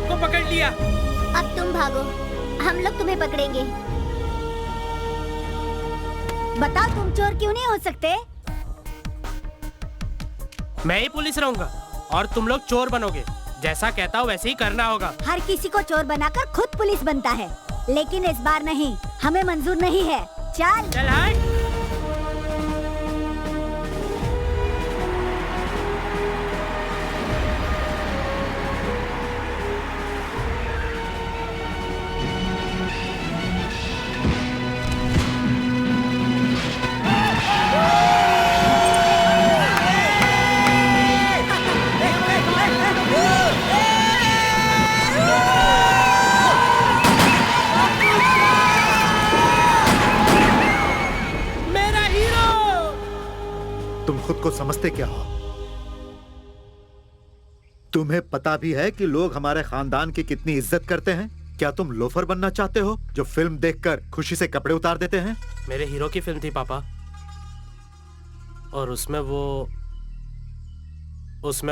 सबको पकड़ लिया। अब तुम भागो, हम लोग तुम्हें पकड़ेंगे। बताओ तुम चोर क्यों नहीं हो सकते? मैं ही पुलिस रहूंगा और तुम लोग चोर बनोगे। जैसा कहता हूँ वैसे ही करना होगा। हर किसी को चोर बनाकर खुद पुलिस बनता है, लेकिन इस बार नहीं, हमें मंजूर नहीं है। चल चल हट। खुद को समझते क्या हो? तुम्हें पता भी है कि लोग हमारे खानदान की कितनी इज्जत करते हैं? क्या तुम लोफर बनना चाहते हो जो फिल्म देखकर खुशी से कपड़े उतार देते हैं? मेरे हीरो की फिल्म थी पापा, और उसमें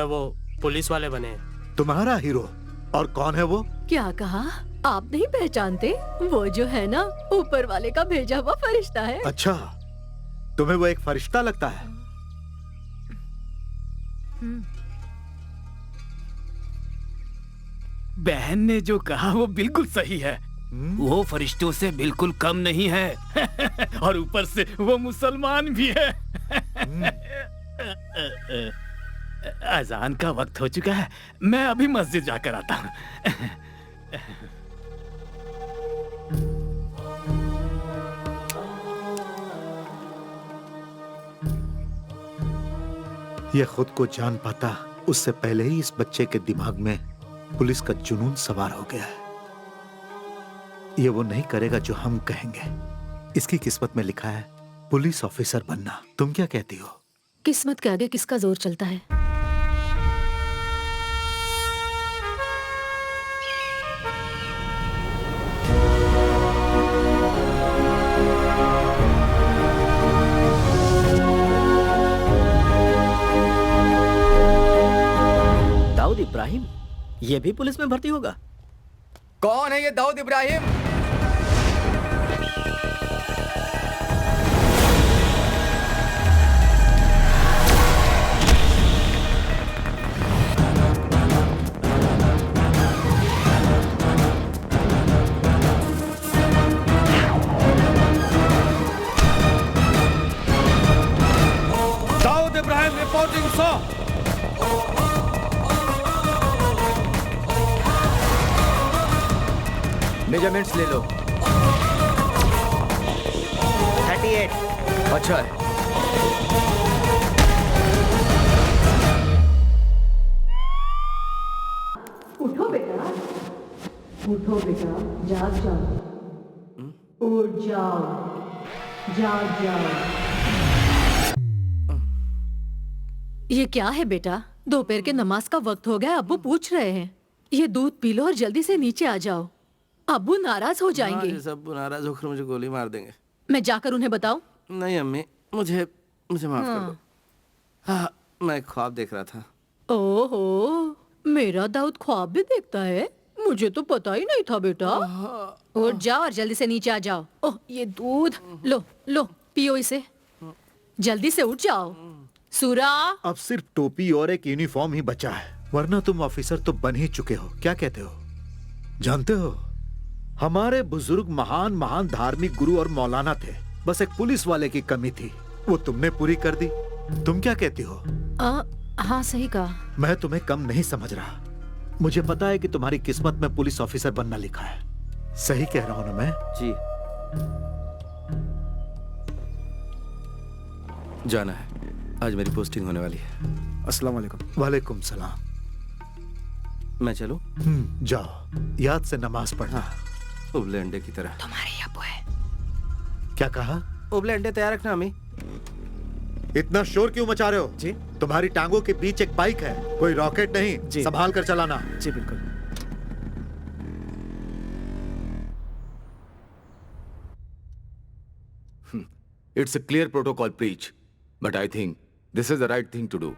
वो पुलिस वाले बने। तुम्हारा हीरो? और कौन है वो? क्या कहा? आप नहीं पहचानते? वो जो है ना, ऊपर वाले का भेजा हुआ फरिश्ता है। अच्छा, तुम्हें वो एक फरिश्ता लगता है? बहन ने जो कहा वो बिल्कुल सही है। वो फरिश्तों से बिल्कुल कम नहीं है और ऊपर से वो मुसलमान भी है। अजान का वक्त हो चुका है, मैं अभी मस्जिद जाकर आता हूँ। ये खुद को जान पाता उससे पहले ही इस बच्चे के दिमाग में पुलिस का जुनून सवार हो गया है। ये वो नहीं करेगा जो हम कहेंगे। इसकी किस्मत में लिखा है पुलिस ऑफिसर बनना। तुम क्या कहती हो? किस्मत के आगे किसका जोर चलता है? दाऊद इब्राहिम, ये भी पुलिस में भर्ती होगा? कौन है ये Dawood Ibrahim? Dawood Ibrahim reporting sir. Measurements ले लो। 38। अच्छा है। उठो बेटा, उठो बेटा, जाग जाओ, उठ जाओ, जाग जाओ। ये क्या है बेटा? दोपहर के नमाज का वक्त हो गया, अब्बू पूछ रहे हैं। ये दूध पी लो और जल्दी से नीचे आ जाओ, अब्बू नाराज हो जाएंगे। सब नाराज होकर मुझे गोली मार देंगे। मैं जाकर उन्हें बताऊं? नहीं अम्मी, मुझे माफ कर दो। हाँ, मैं ख्वाब देख रहा था। ओहो, मेरा दाऊद ख्वाब भी देखता है? मुझे तो पता ही नहीं था बेटा। उठ जाओ और जल्दी से नीचे आ जाओ। ओह, ये दूध लो लो, पियो इसे। जल्दी से उठ जाओ। सूरा, अब सिर्फ टोपी और एक यूनिफॉर्म ही बचा है, वरना तुम ऑफिसर तो बन ही चुके हो। क्या कहते हो? जानते हो, हमारे बुजुर्ग महान महान धार्मिक गुरु और मौलाना थे, बस एक पुलिस वाले की कमी थी, वो तुमने पूरी कर दी। तुम क्या कहती हो? हाँ सही कहा। मैं तुम्हें कम नहीं समझ रहा। मुझे पता है कि तुम्हारी किस्मत में पुलिस ऑफिसर बनना लिखा है। सही कह रहा हूं ना मैं? जी। जाना है, आज मेरी पोस्टिंग होने वाली है। अस्सलाम वालेकुम। वालेकुम सलाम। मैं चलूं? जाओ, याद से नमाज पढ़ना। उबले अंडे की तरह। तुम्हारे अब्बू है। क्या कहा? उबले अंडे तैयार रखना अम्मी। इतना शोर क्यों मचा रहे हो? जी, तुम्हारी टांगों के बीच एक बाइक है, कोई रॉकेट नहीं। जी, संभाल कर चलाना। जी बिल्कुल। It's a clear protocol breach, but I think this is the right thing to do.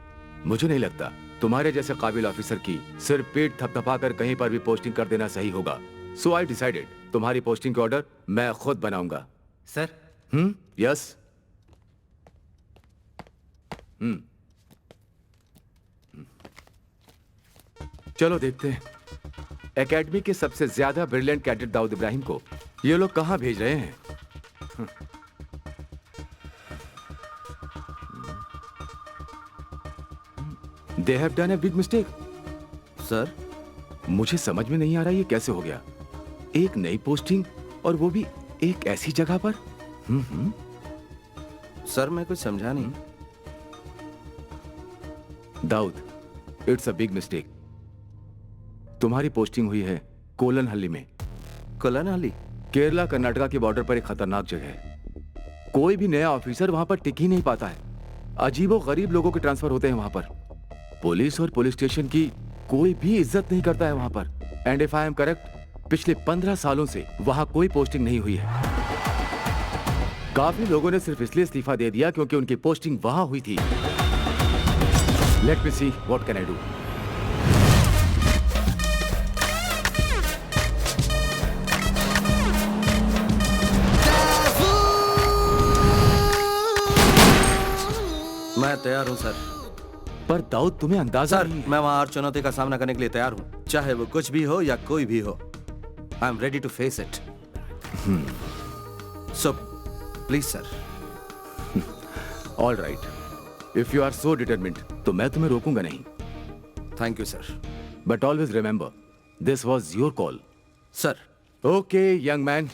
मुझे नहीं लगता तुम्हारे जैसे काबिल ऑफिसर की सिर्फ पेट थपथपाकर कहीं पर भी पोस्टिंग कर देना सही होगा। सो आई डिसाइडेड तुम्हारी पोस्टिंग के ऑर्डर मैं खुद बनाऊंगा। सर। यस। चलो देखते हैं एकेडमी के सबसे ज्यादा ब्रिलियंट कैडेट दाऊद इब्राहिम को ये लोग कहां भेज रहे हैं। They have done a big mistake. Sir. मुझे समझ में नहीं आ रहा ये कैसे हो गया। एक नई पोस्टिंग और वो भी एक ऐसी जगह पर। सर मैं कुछ समझा नहीं। Dawood, it's a big mistake. तुम्हारी पोस्टिंग हुई है कोलनहल्ली में। कोलनहल्ली? केरला कर्नाटका के बॉर्डर पर एक खतरनाक जगह है। कोई भी नया ऑफिसर वहां पर टिक ही नहीं पाता है। अजीबो गरीब लोगों के ट्रांसफर होते हैं वहां पर। पुलिस और पुलिस स्टेशन की कोई भी इज्जत नहीं करता है वहां पर। And if I am correct, पिछले 15 सालों से वहां कोई पोस्टिंग नहीं हुई है। काफी लोगों ने सिर्फ इसलिए इस्तीफा दे दिया क्योंकि उनकी पोस्टिंग वहां हुई थी। Let me see what can I do. मैं तैयार हूं सर। पर दाऊद तुम्हें अंदाजा सर, नहीं है। मैं वहां हर चुनौती का सामना करने के लिए तैयार हूं, चाहे वो कुछ भी हो या कोई भी हो। I am ready to face it. So please sir. All right, if you are so determined तो मैं तुम्हें रोकूंगा नहीं। Thank you sir. But always remember, this was your call. Sir. Okay young man,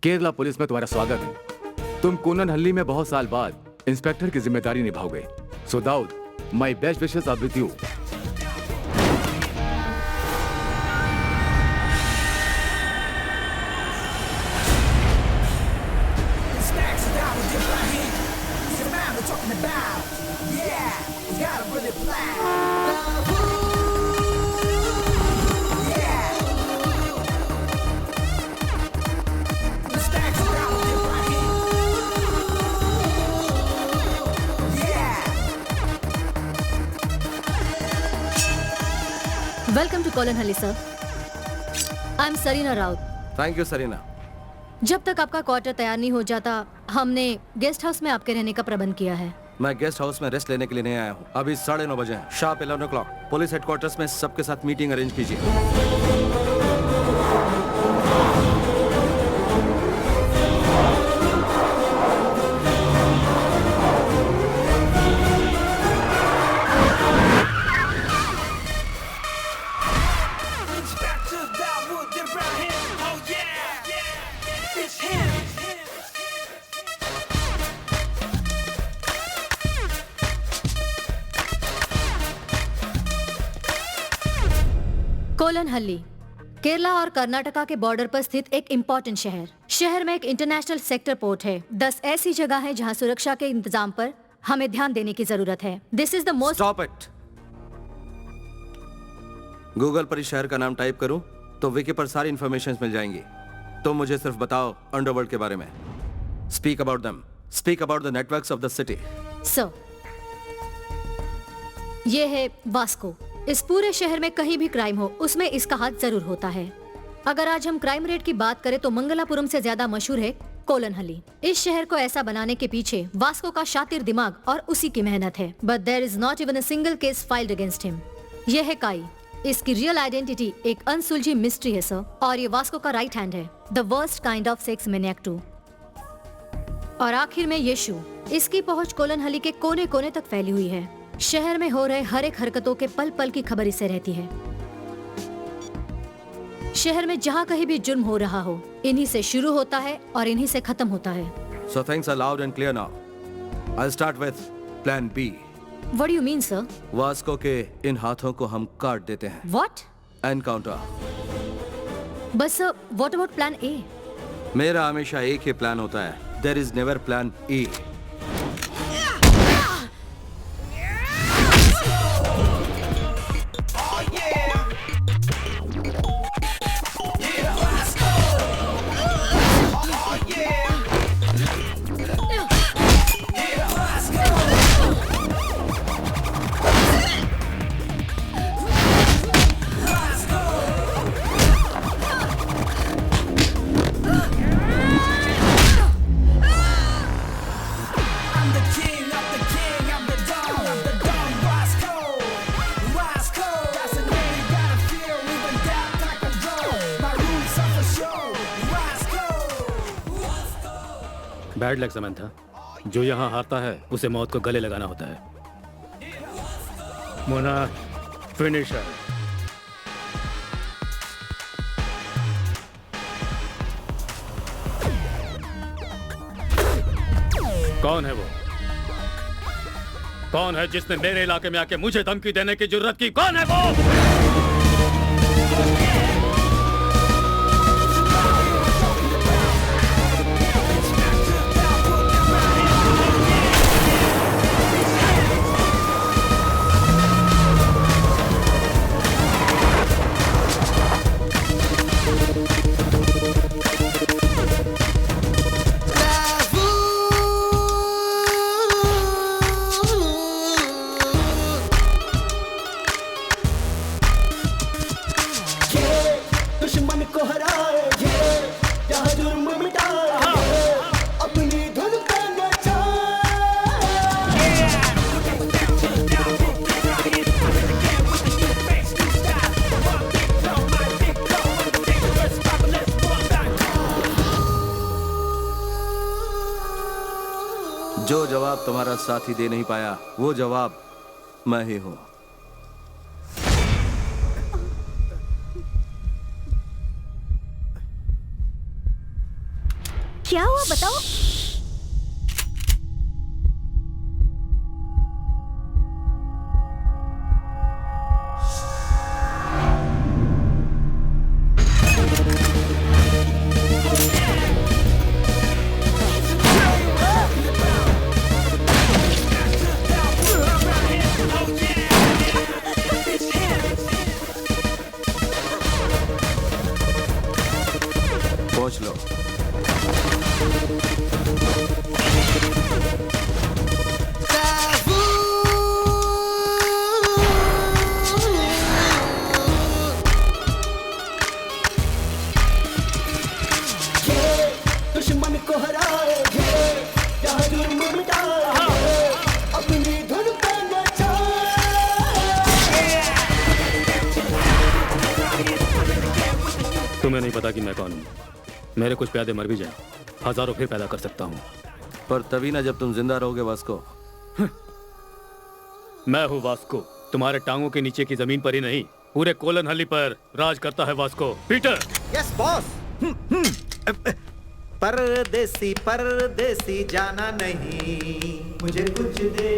Kerala police में तुम्हारा स्वागत है। तुम कोलनहल्ली में बहुत साल बाद इंस्पेक्टर की जिम्मेदारी निभाओगे। So Dawood, my best wishes are with you. Welcome to Kolanhalli sir. I am Sarina Raut. Thank you Sarina. जब तक आपका क्वार्टर तैयार नहीं हो जाता, हमने गेस्ट हाउस में आपके रहने का प्रबंध किया है। मैं गेस्ट हाउस में रेस्ट लेने के लिए नहीं आया हूँ। अभी 9:30 बजे हैं, शार्प 11 o'clock। पुलिस हेडक्वार्टर्स में सबके साथ मीटिंग अरेंज कीजिए। कोलनहल्ली केरला और कर्नाटका के बॉर्डर पर स्थित एक इम्पोर्टेंट शहर में एक इंटरनेशनल सेक्टर पोर्ट है। 10 ऐसी जगह है जहां सुरक्षा के इंतजाम पर हमें ध्यान देने की जरूरत है। This is the most. Stop it. Google पर इस शहर का नाम टाइप करूं तो विकी पर सारी इंफॉर्मेशन मिल जाएंगी। तो मुझे सिर्फ बताओ अंडरवर्ल्ड के बारे में। Speak about them. Speak about the networks of the city. Sir, ये है वास्को। इस पूरे शहर में कहीं भी क्राइम हो, उसमें इसका हाथ जरूर होता है। अगर आज हम क्राइम रेट की बात करें तो मंगलापुरम से ज्यादा मशहूर है कोलनहल्ली। इस शहर को ऐसा बनाने के पीछे वास्को का शातिर दिमाग और उसी की मेहनत है। But there is not even a single case filed against him. यह है काई। इसकी रियल आइडेंटिटी एक अनसुलझी मिस्ट्री है सर, और ये वास्को का राइट हैंड है, the worst kind of sex maniac too. और आखिर में यीशु। इसकी पहुंच कोलनहल्ली के कोने कोने तक फैली हुई है। शहर में हो रहे हर एक हरकतों के पल पल की खबर इसे रहती है। शहर में जहाँ कहीं भी जुर्म हो रहा हो, इन्हीं से शुरू होता है और इन्हीं से खत्म होता है। So things are loud and clear now. I'll start with Plan B. What do you mean, sir? Vasco के इन हाथों को हम काट देते हैं। What? एनकाउंटर। बस sir, what about Plan A? मेरा हमेशा एक ही प्लान होता है। There is never Plan E. Bad luck Samantha, जो यहाँ हारता है उसे मौत को गले लगाना होता है। मोना, फिनिशर। कौन है वो? कौन है जिसने मेरे इलाके में आके मुझे धमकी देने की जुर्रत की? कौन है वो? जो जवाब तुम्हारा साथी दे नहीं पाया, वो जवाब मैं ही हूं। क्या हुआ बताओ? पहुंच लो। दुश्मन को हराएंगे, यहाँ जुर्म मिटाएंगे, अपनी धुन पे तुम्हें नहीं पता कि मैं कौन हूँ। मेरे कुछ प्यादे मर भी जाएं, हजारों फिर पैदा कर सकता हूँ। पर तभी ना जब तुम जिंदा रहोगे वास्को। मैं हूँ वास्को। तुम्हारे टांगों के नीचे की जमीन पर ही नहीं, पूरे कोलन हल्ली पर राज करता है वास्को। पीटर। Yes boss. परदेसी परदेसी जाना नहीं, मुझे कुछ दे,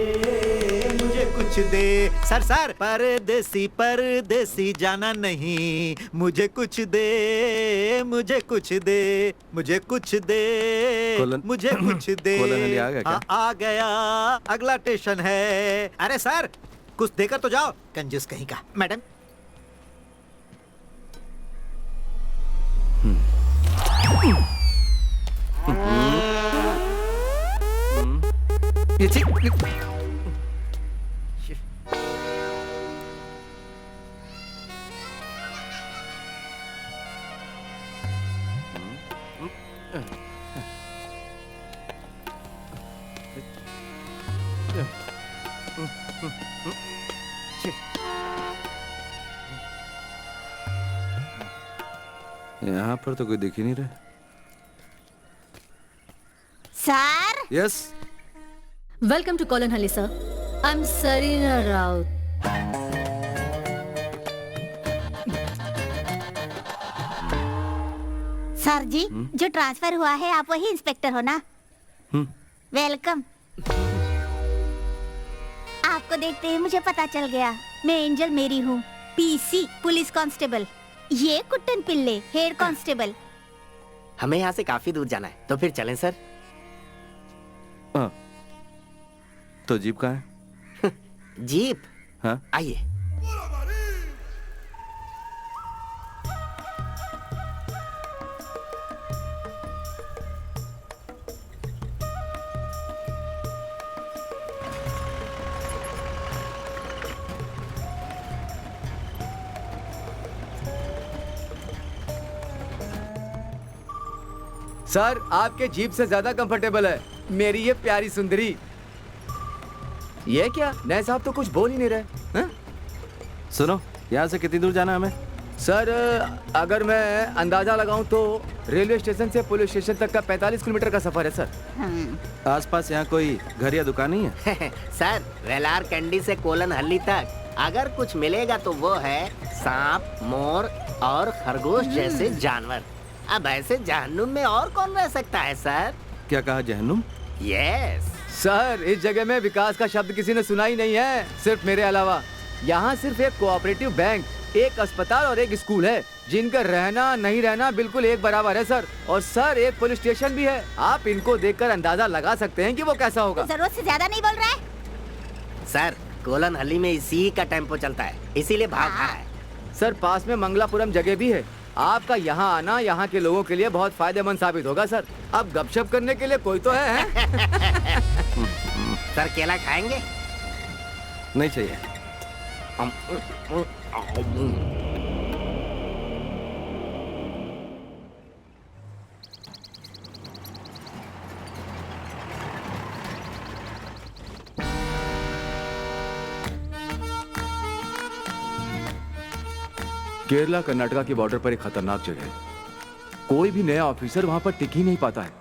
मुझे कुछ दे। सर परदेसी परदेसी जाना नहीं, मुझे कुछ दे, मुझे कुछ दे, मुझे कुछ दे, मुझे कुछ दे। कोलन हल्ली आ गया क्या? आ गया, अगला स्टेशन है। अरे सर कुछ देकर तो जाओ, कंजूस कहीं का। मैडम यहाँ पर तो कोई दिख ही नहीं रहा। Sir yes. Welcome to Kolanhalli sir. I am Sarina Raut. Sir ji जो ट्रांसफर हुआ है आप वही इंस्पेक्टर हो ना? वेलकम। आपको देखते ही मुझे पता चल गया, मैं एंजल मेरी हूँ, पीसी पुलिस कांस्टेबल। ये कुट्टन पिल्ले हेड कांस्टेबल। हमें यहाँ से काफी दूर जाना है, तो फिर चलें सर। हाँ। तो जीप कहाँ है? जीप? हाँ आइए। सर आपके जीप से ज्यादा कंफर्टेबल है मेरी ये प्यारी सुंदरी। ये क्या, नए साहब तो कुछ बोल ही नहीं रहे। सुनो, यहाँ से कितनी दूर जाना है हमें? सर अगर मैं अंदाजा लगाऊं तो रेलवे स्टेशन से पुलिस स्टेशन तक का 45 किलोमीटर का सफर है सर। आसपास यहाँ कोई घर या दुकान नहीं है? सर वेलार कैंडी से कोलन हल्ली तक अगर कुछ मिलेगा तो वो है सांप, मोर और खरगोश जैसे जानवर। अब ऐसे जहन्नुम में और कौन रह सकता है सर? क्या कहा, जहन्नुम? यस सर इस जगह में विकास का शब्द किसी ने सुना ही नहीं है, सिर्फ मेरे अलावा। यहाँ सिर्फ एक कोऑपरेटिव बैंक, एक अस्पताल और एक स्कूल है, जिनका रहना नहीं रहना बिल्कुल एक बराबर है सर। और सर एक पुलिस स्टेशन भी है। आप इनको देखकर अंदाजा लगा सकते हैं कि वो कैसा होगा। जरूरत से ज्यादा नहीं बोल रहा है? सर कोलन हल्ली में इसी का टेम्पो चलता है, इसीलिए भाग रहा है। सर पास में मंगलापुरम जगह भी है। आपका यहाँ आना यहाँ के लोगों के लिए बहुत फायदेमंद साबित होगा सर। अब गपशप करने के लिए कोई तो है? सर केला खाएंगे? नहीं चाहिए। केरला कर्नाटका की बॉर्डर पर एक खतरनाक जगह है। कोई भी नया ऑफिसर वहां पर टिक ही नहीं पाता है।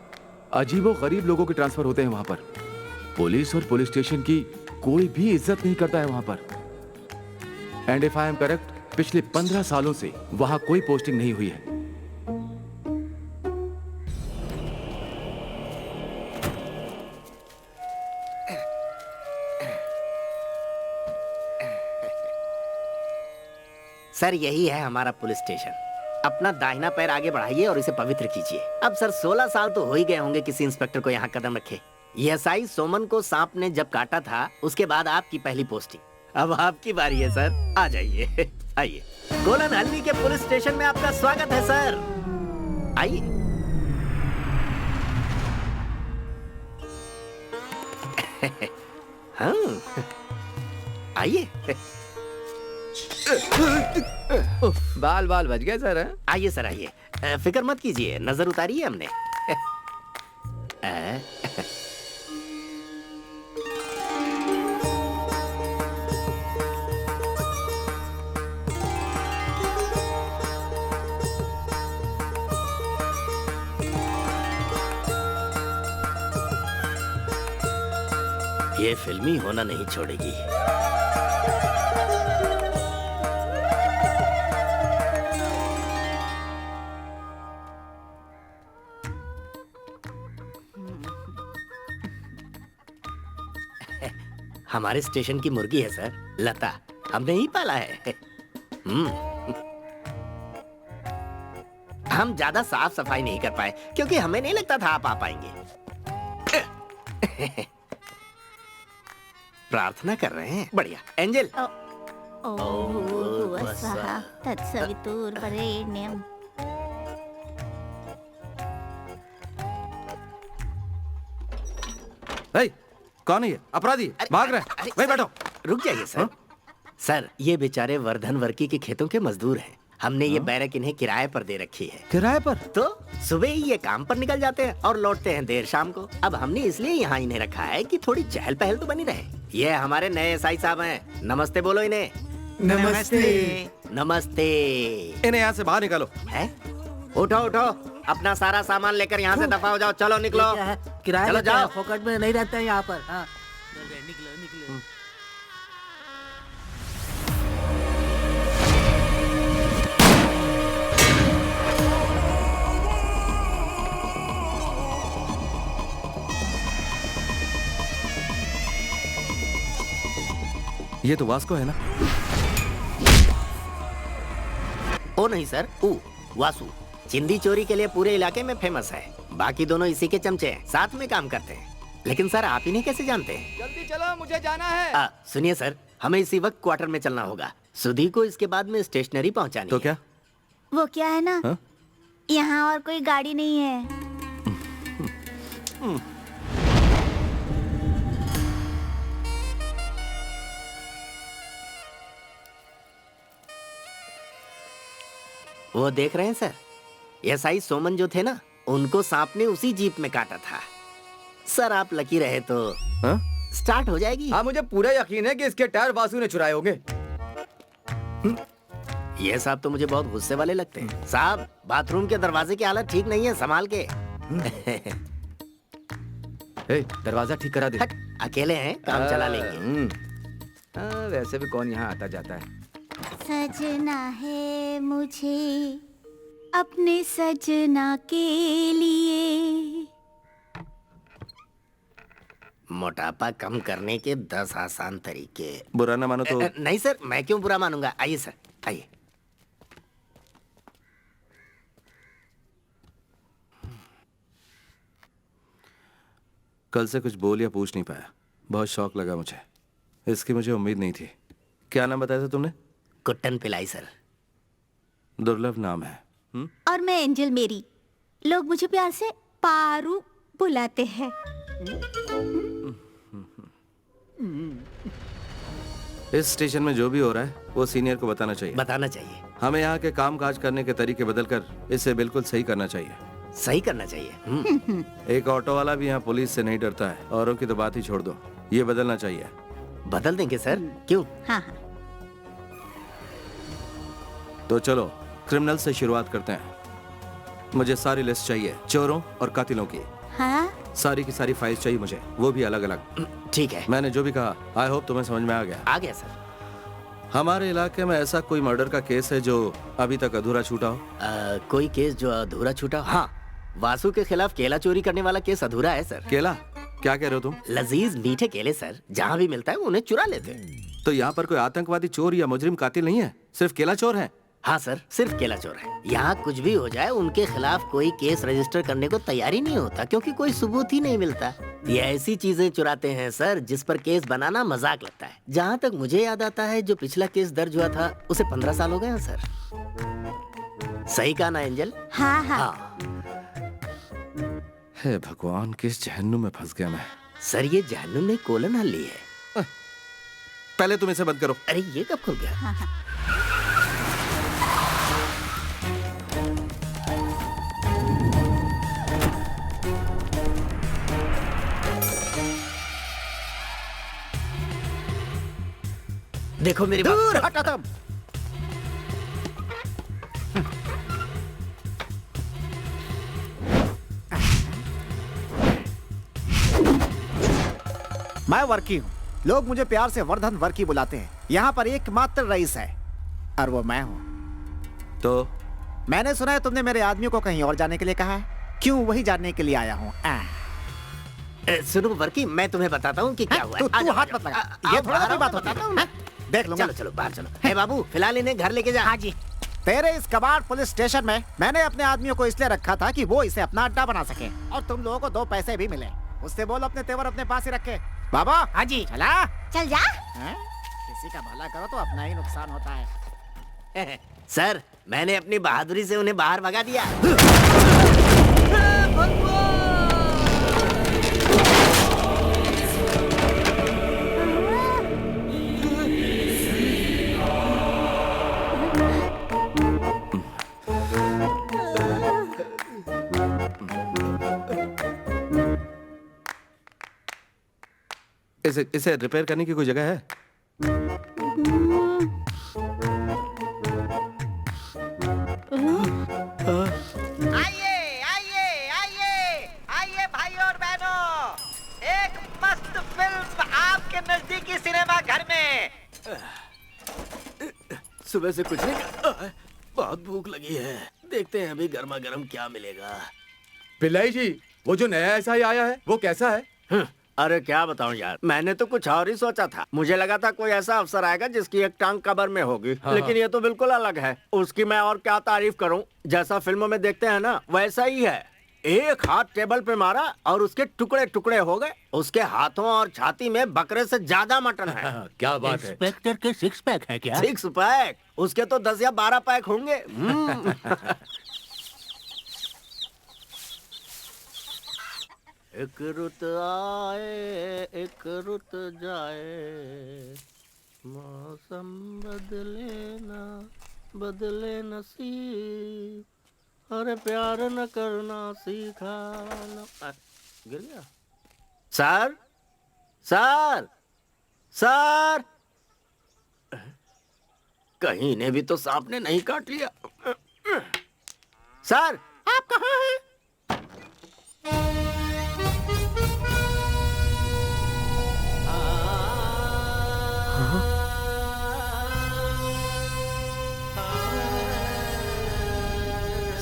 अजीबो गरीब लोगों के ट्रांसफर होते हैं वहां पर। पुलिस और पुलिस स्टेशन की कोई भी इज्जत नहीं करता है वहां पर। And if I am correct, पिछले 15 सालों से वहां कोई पोस्टिंग नहीं हुई है। सर यही है हमारा पुलिस स्टेशन। अपना दाहिना पैर आगे बढ़ाइए और इसे पवित्र कीजिए। अब सर 16 साल तो हो ही गए होंगे किसी इंस्पेक्टर को यहाँ कदम रखे। एसआई सोमन को सांप ने जब काटा था उसके बाद आपकी पहली पोस्टिंग। अब आपकी बारी है सर, आ जाइए। आइए, कोलन हल्ली के पुलिस स्टेशन में आपका स्वागत है सर। आइए। हाँ, आइए। बाल बाल बच गए सर। आइए सर आइए, फिक्र मत कीजिए, नजर उतारी है हमने। ये फिल्मी होना नहीं छोड़ेगी। हमारे स्टेशन की मुर्गी है सर, लता, हमने ही पाला है। हम ज्यादा साफ सफाई नहीं कर पाए क्योंकि हमें नहीं लगता था आप आ पाएंगे। प्रार्थना कर रहे हैं, बढ़िया। एंजल। तत्सवितुर्वरेण्यं। कौन है ये? अपराधी भाग रहे हैं। वहीं बैठो। रुक जाइए सर। सर ये बेचारे वर्धन वर्की के खेतों के मजदूर हैं। हमने ये बैरक इन्हें किराए पर दे रखी है। किराए पर? तो सुबह ही ये काम पर निकल जाते हैं और लौटते हैं देर शाम को। अब हमने इसलिए यहाँ इन्हें रखा है कि थोड़ी चहल पहल तो बनी रहे। ये हमारे नए एसआई साहब हैं। नमस्ते बोलो इन्हें। नमस्ते। नमस्ते। इन्हें यहाँ से बाहर निकालो। है? उठो उठो, अपना सारा सामान लेकर यहाँ से दफा हो जाओ। चलो निकलो, चलो जाओ। फोकट में नहीं रहते हैं यहाँ पर। हाँ। निकलो निकलो। ये तो वास्को है ना? ओ नहीं सर, वासु चिंदी चोरी के लिए पूरे इलाके में फेमस है। बाकी दोनों इसी के चमचे हैं, साथ में काम करते हैं। लेकिन सर आप इन्हें कैसे जानते हैं? जल्दी चलो, मुझे जाना है। सुनिए सर, हमें इसी वक्त क्वार्टर में चलना होगा। सुधी को इसके बाद में स्टेशनरी पहुंचानी तो क्या? वो क्या है ना, हा? यहाँ और कोई गाड़ी नहीं है। वो देख रहे हैं सर, एसआई सोमन जो थे ना, उनको सांप ने उसी जीप में काटा था। सर आप लकी रहे तो स्टार्ट हो जाएगी। हाँ मुझे पूरा यकीन है कि इसके टायर वासु ने चुराए होंगे। ये साहब तो मुझे बहुत गुस्से वाले लगते हैं। साहब, बाथरूम के दरवाजे की हालत ठीक नहीं है, संभाल के। ए, दरवाजा ठीक करा दे। हट, अकेले हैं, काम चला लेंगे। वैसे भी कौन यहाँ आता जाता है। सजना है मुझे अपने सजना के लिए। मोटापा कम करने के 10 आसान तरीके। बुरा ना मानो तो नहीं सर, मैं क्यों बुरा मानूंगा। आइए सर, आइए। कल से कुछ बोल या पूछ नहीं पाया, बहुत शौक लगा मुझे, इसकी मुझे उम्मीद नहीं थी। क्या नाम बताया था तुमने? कुट्टन पिलाई सर। दुर्लभ नाम है। और मैं एंजल मेरी, लोग मुझे प्यार से पारू बुलाते हैं। इस स्टेशन में जो भी हो रहा है वो सीनियर को बताना चाहिए। बताना चाहिए। हमें यहाँ के काम काज करने के तरीके बदलकर इसे बिल्कुल सही करना चाहिए। सही करना चाहिए। एक ऑटो वाला भी यहाँ पुलिस से नहीं डरता है, औरों की तो बात ही छोड़ दो। ये बदलना चाहिए। बदल देंगे सर, क्यों? हाँ हाँ। तो चलो क्रिमिनल से शुरुआत करते हैं। मुझे सारी लिस्ट चाहिए चोरों और कातिलों की। हाँ? सारी की सारी फाइल्स चाहिए मुझे, वो भी अलग अलग। ठीक है। मैंने जो भी कहा आई होप तुम्हें समझ में आ गया। आ गया सर। हमारे इलाके में ऐसा कोई मर्डर का केस है जो अभी तक अधूरा छूटा हो? कोई केस जो अधूरा छूटा? हाँ, वासु के खिलाफ केला चोरी करने वाला केस अधूरा है सर। केला? क्या कह रहे हो तुम? लजीज मीठे केले सर, जहाँ भी मिलता है उन्हें चुरा लेते हैं। तो यहाँ पर कोई आतंकवादी चोर या मुजरिम कातिल नहीं है, सिर्फ केला चोर है? हाँ सर, सिर्फ केला चोर है। यहाँ कुछ भी हो जाए उनके खिलाफ कोई केस रजिस्टर करने को तैयार ही नहीं होता, क्योंकि कोई सबूत ही नहीं मिलता। ये ऐसी चीजें चुराते हैं सर जिस पर केस बनाना मजाक लगता है। जहाँ तक मुझे याद आता है, जो पिछला केस दर्ज हुआ था उसे 15 साल हो गए हैं सर। सही कहा ना एंजल? हाँ हाँ। हे भगवान, किस जहन्नुम में फंस गया मैं। सर ये जहन्नुम ने कोलन हल्ली है। पहले तुम इसे बंद करो। अरे ये कब खुल गया? हाँ हाँ। देखो मेरी बात। दूर हटो तुम। मैं वर्की हूँ, लोग मुझे प्यार से वर्धन वर्की बुलाते हैं। यहाँ पर एकमात्र रईस है और वो मैं हूँ। तो मैंने सुना है तुमने मेरे आदमियों को कहीं और जाने के लिए कहा है। क्यों? वही जानने के लिए आया हूँ। सुनो वर्की, मैं तुम्हें बताता हूँ कि क्या हुआ। तू हाथ मत लगा, ये थोड़ा सी बात होती है। देख लूंगा। चलो चलो बाहर चलो। हे बाबू, फिलहाल इन्हें घर लेके जा। हाँ जी। तेरे इस कबाड़ पुलिस स्टेशन में मैंने अपने आदमियों को इसलिए रखा था कि वो इसे अपना अड्डा बना सके और तुम लोगों को 2 पैसे भी मिले। उससे बोल अपने तेवर अपने पास ही रखे। बाबा। हाँ जी। चला चल जा। किसी का भला करो तो अपना ही नुकसान होता है। सर, मैंने अपनी बहादुरी से उन्हें बाहर भगा दिया। इसे रिपेयर करने की कोई जगह है? आइए आइए आइए आइए भाई और बहनों, एक मस्त फिल्म आपके नजदीकी सिनेमा घर में। सुबह से कुछ नहीं, बहुत भूख लगी है। देखते हैं अभी गर्मा गर्म क्या मिलेगा। पिल्लाई जी, वो जो नया एसआई आया है वो कैसा है? अरे क्या बताऊं यार, मैंने तो कुछ और ही सोचा था। मुझे लगा था कोई ऐसा अफसर आएगा जिसकी एक टांग कबर में होगी। लेकिन ये तो बिल्कुल अलग है। उसकी मैं और क्या तारीफ करूं, जैसा फिल्मों में देखते हैं ना वैसा ही है। एक हाथ टेबल पे मारा और उसके टुकड़े टुकड़े हो गए। उसके हाथों और छाती में बकरे से ज्यादा मटन है। क्या बात है? इंस्पेक्टर के 6 पैक है क्या? 6 पैक? उसके तो 10 या 12 पैक होंगे। एक रुत आए एक रुत जाए, मौसम बदले ना बदले नसीब, अरे प्यार न करना सीखा न। गिर गया। सर सर सर, कहीं इन्हें भी तो सांप ने नहीं काट लिया। सर, आप कहाँ हैं?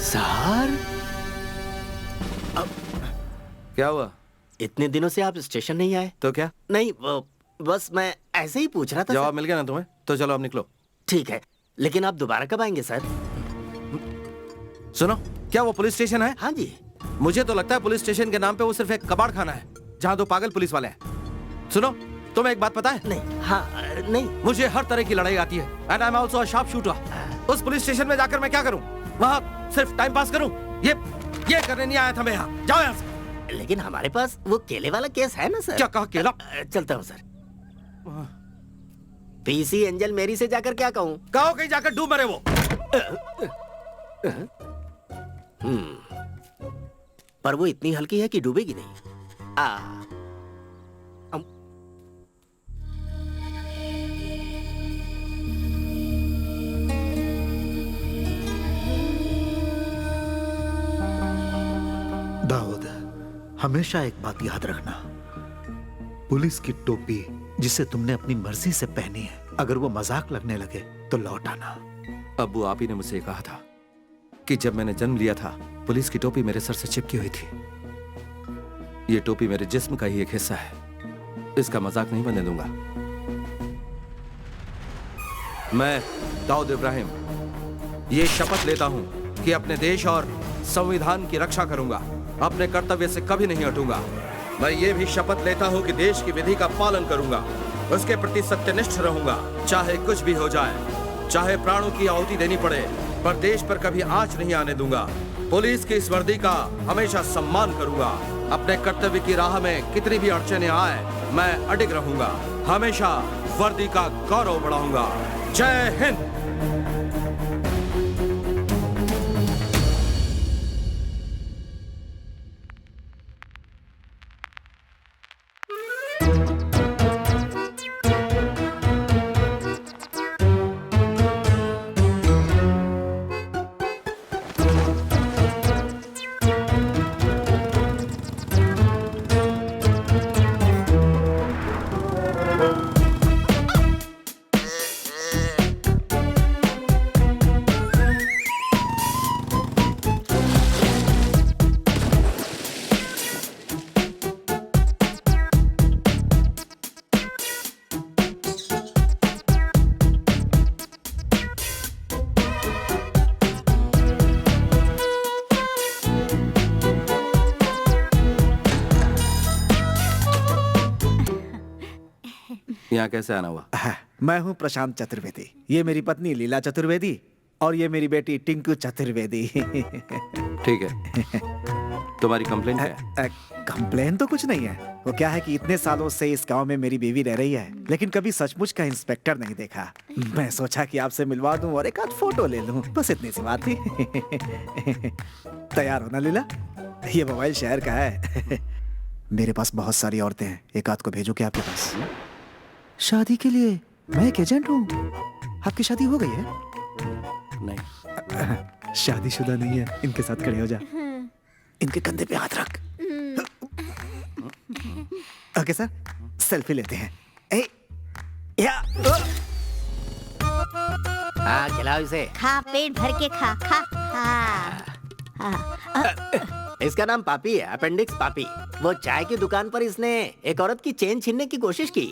सर, क्या हुआ? इतने दिनों से आप स्टेशन नहीं आए? तो क्या? नहीं, बस मैं ऐसे ही पूछ रहा था। जवाब मिल गया ना तुम्हें? तो चलो अब निकलो। ठीक है, लेकिन आप दोबारा कब आएंगे सर? सुनो, क्या वो पुलिस स्टेशन है? हाँ जी। मुझे तो लगता है पुलिस स्टेशन के नाम पे वो सिर्फ एक कबाड़ खाना है जहाँ दो पागल पुलिस वाले हैं। सुनो, तुम्हें एक बात पता है? नहीं। हाँ, नहीं। मुझे हर तरह की लड़ाई आती है and I am also a sharp shooter. उस पुलिस स्टेशन में जाकर मैं क्या करूं? वहाँ सिर्फ टाइम पास करूं? ये करने नहीं आया था मैं यहाँ। जाओ यहाँ से। लेकिन हमारे पास वो केले वाला केस है ना सर? क्या कहा केला? चलता हूँ सर। पीसी एंजल मेरी से जाकर क्या कहूँ? कहो कहीं जाकर डूब मरे वो। पर वो इतनी हल्की है कि डूबेगी नहीं। दाऊद, हमेशा एक बात याद रखना, पुलिस की टोपी जिसे तुमने अपनी मर्जी से पहनी है, अगर वो मजाक लगने लगे तो लौट आना। अब्बू आप ही ने मुझसे कहा था कि जब मैंने जन्म लिया था पुलिस की टोपी मेरे सर से चिपकी हुई थी। ये टोपी मेरे जिस्म का ही एक हिस्सा है, इसका मजाक नहीं बनने दूंगा। मैं दाऊद इब्राहिम ये शपथ लेता हूं कि अपने देश और संविधान की रक्षा करूंगा, अपने कर्तव्य से कभी नहीं हटूंगा। मैं ये भी शपथ लेता हूं कि देश की विधि का पालन करूंगा, उसके प्रति सत्यनिष्ठ रहूंगा, चाहे कुछ भी हो जाए, चाहे प्राणों की आहुति देनी पड़े, पर देश पर कभी आंच नहीं आने दूंगा। पुलिस की इस वर्दी का हमेशा सम्मान करूंगा। अपने कर्तव्य की राह में कितनी भी अड़चने आए, मैं अडिग रहूंगा, हमेशा वर्दी का गौरव बढ़ाऊंगा। जय हिंद। यहाँ कैसे आना हुआ? मैं हूँ प्रशांत चतुर्वेदी, ये मेरी पत्नी लीला चतुर्वेदी और ये मेरी बेटी टिंकू चतुर्वेदी। ठीक है, तुम्हारी कंप्लेंट क्या है? कंप्लेन तो कुछ नहीं है। वो क्या है कि इतने सालों से इस गांव में मेरी बीवी रह रही है, लेकिन कभी सचमुच का इंस्पेक्टर नहीं देखा। मैं सोचा कि आपसे मिलवा दूं और एक आध फोटो ले लूं, बस इतनी सी बात थी। तैयार हो ना लीला? ये मोबाइल शहर का है। मेरे पास बहुत सारी औरतें हैं, एक आध को भेजो क्या आपके पास? शादी के लिए मैं एक एजेंट हूँ। आपकी शादी हो गई है? नहीं। शादीशुदा नहीं है। इनके साथ खड़े हो जा, इनके कंधे पे हाथ रख। ओके सर, सेल्फी लेते हैं। हाँ, खिलाओ इसे। खा, पेट भर के खा खा। इसका नाम पापी है, अपेंडिक्स पापी। वो चाय की दुकान पर इसने एक औरत की चेन छीनने की कोशिश की।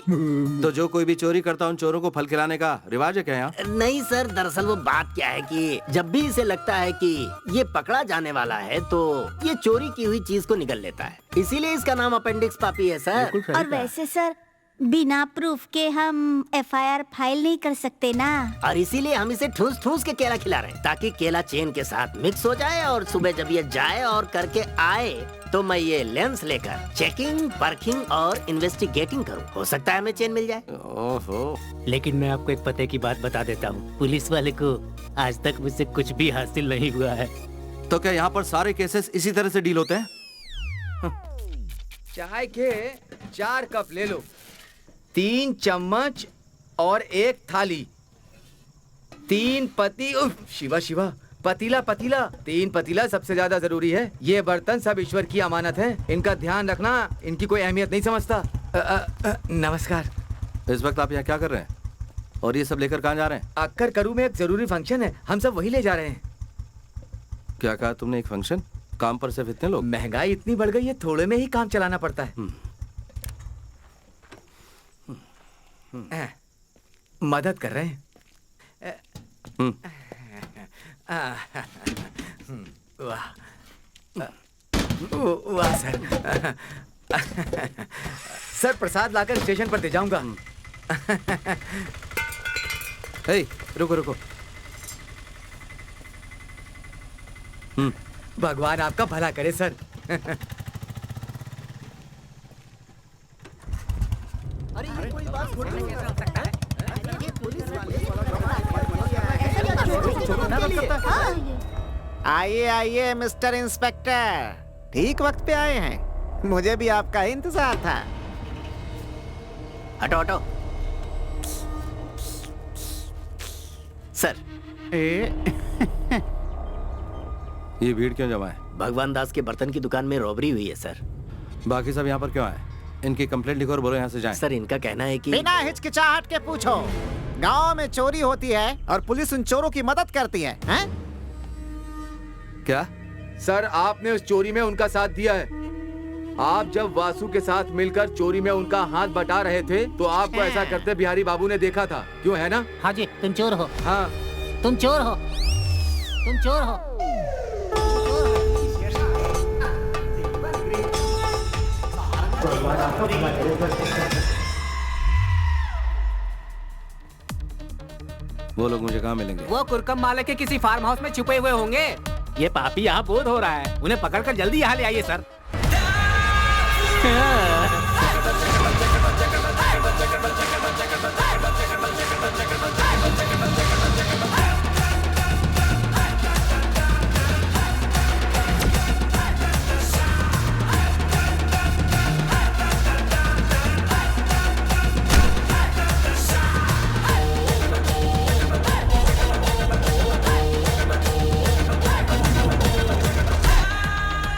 तो जो कोई भी चोरी करता उन चोरों को फल खिलाने का रिवाज है क्या यहाँ? नहीं सर, दरअसल वो बात क्या है कि जब भी इसे लगता है कि ये पकड़ा जाने वाला है तो ये चोरी की हुई चीज को निगल लेता है, इसीलिए इसका नाम अपेंडिक्स पापी है सर। और वैसे सर, बिना प्रूफ के हम FIR फाइल नहीं कर सकते ना। और इसीलिए हम इसे ठूस ठूस के केला खिला रहे हैं, ताकि केला चेन के साथ मिक्स हो जाए और सुबह जब ये जाए और करके आए तो मैं ये लेंस लेकर चेकिंग, परखिंग और इन्वेस्टिगेटिंग करूं। हो सकता है हमें चेन मिल जाए। ओहो। लेकिन मैं आपको एक पते की बात बता देता हूँ, पुलिस वाले को आज तक मुझसे कुछ भी हासिल नहीं हुआ है। तो क्या यहाँ पर सारे केसेस इसी तरह से डील होते हैं? चाय के 4 कप ले लो, 3 चम्मच और 1 थाली। 3 पति उफ, शिवा शिवा पतीला पतीला 3 पतीला सबसे ज्यादा जरूरी है। ये बर्तन सब ईश्वर की अमानत है, इनका ध्यान रखना। इनकी कोई अहमियत नहीं समझता। नमस्कार। इस वक्त आप यहाँ क्या कर रहे हैं और ये सब लेकर कहाँ जा रहे हैं? अक्कर करू में एक जरूरी फंक्शन है, हम सब वही ले जा रहे हैं। क्या कहा तुमने? एक फंक्शन? काम पर सिर्फ इतने लोग? महंगाई इतनी बढ़ गई है, थोड़े में ही काम चलाना पड़ता है। मदद कर रहे हैं। वाह वाह सर। सर प्रसाद लाकर स्टेशन पर दे जाऊंगा। रुको रुको। भगवान आपका भला करे सर। अरे ये कोई बात थोड़ी नहीं हो सकता है। ये पुलिस वाले आइए आइए मिस्टर इंस्पेक्टर, ठीक वक्त पे आए हैं। मुझे भी आपका इंतजार था। हटो हटो। सर ये भीड़ क्यों जमा है? भगवान दास के बर्तन की दुकान में रॉबरी हुई है सर। बाकी सब यहाँ पर क्यों आए? इनकी कंप्लेंट लिखो और बोलो यहाँ से जाएं। सर इनका कहना है कि बिना हिचकिचाहट के पूछो। गांव में चोरी होती है और पुलिस उन चोरों की मदद करती है, हैं? क्या सर आपने उस चोरी में उनका साथ दिया है। आप जब वासु के साथ मिलकर चोरी में उनका हाथ बटा रहे थे तो आपको ऐसा करते बिहारी बाबू ने देखा था, क्यों है ना? हाँ जी, तुम चोर हो। हाँ तुम चोर हो, तुम चोर हो। वो लोग मुझे कहाँ मिलेंगे? वो कुरकम मालिक के किसी फार्म हाउस में छुपे हुए होंगे। ये पापी यहाँ बोध हो रहा है, उन्हें पकड़कर जल्दी यहाँ ले आइए sir.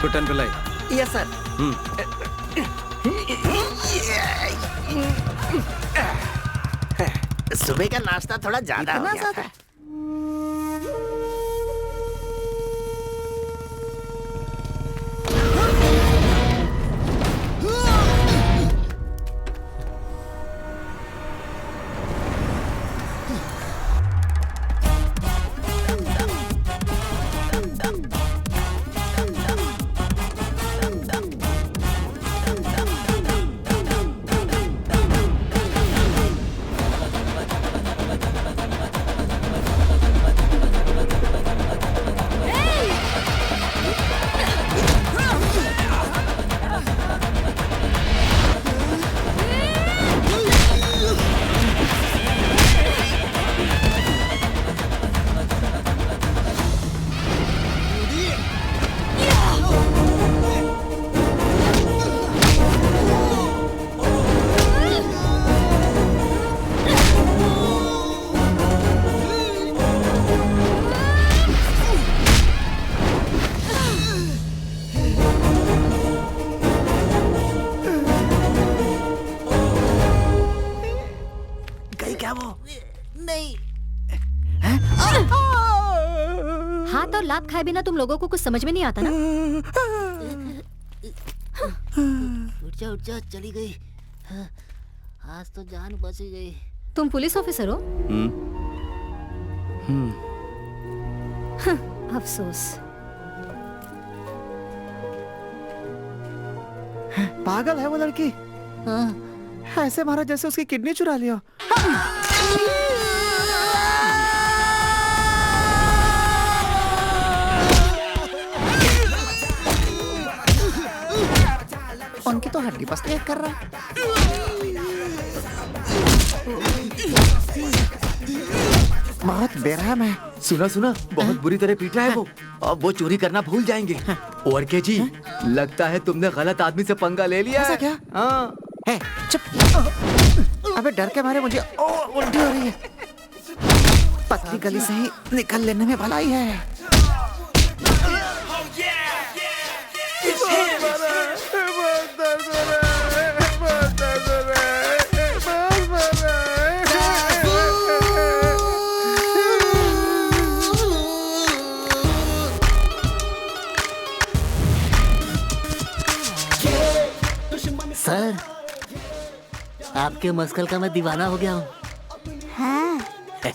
Kuttan Pillai. Yes sir. सुबह का नाश्ता थोड़ा ज्यादा हो गया था। हाथ और लात खाए बिना तुम लोगों को कुछ समझ में नहीं आता ना? उठ जा चली गई। आज तो जान बच गई। तुम पुलिस ऑफिसर हो? अफसोस। पागल है वो लड़की। ऐसे मारा जैसे उसकी किडनी चुरा लिया। उनकी तो हड्डी पसली कर रहा। बहुत बेरहम है। सुना सुना बहुत बुरी तरह पीटा है वो। अब वो चोरी करना भूल जाएंगे। और के जी लगता है तुमने गलत आदमी से पंगा ले लिया। ऐसा क्या? हाँ। है चुप। अबे डर के मारे मुझे उल्टी हो रही है। पतली गली से ही निकल लेने में भलाई है। सर, आपके मस्कल का मैं दीवाना हो गया हूँ। हाँ। एक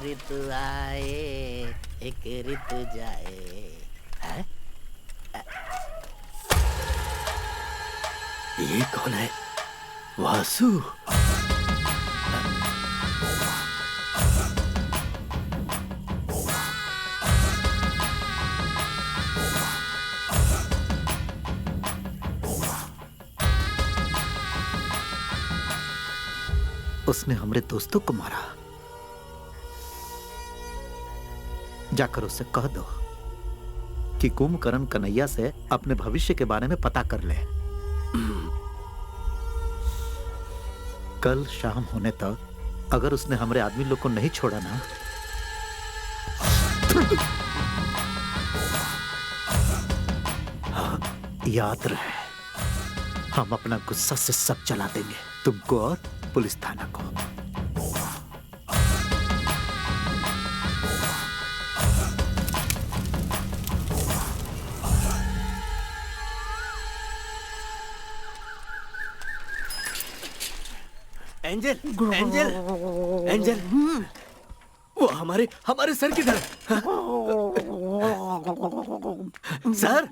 ऋतु आए, एक ऋतु जाए। हैं? ये कौन है? वासु। उसने हमारे दोस्तों को मारा। जाकर उससे कह दो कि कुंभकर्ण कन्हैया से अपने भविष्य के बारे में पता कर ले। कल शाम होने तक अगर उसने हमारे आदमी लोग को नहीं छोड़ा ना, याद रहे हम अपना गुस्सा से सब जला देंगे, तुमको और पुलिस थाना को। एंजल, एंजल, एंजल, वो हमारे हमारे सर किधर है? सर,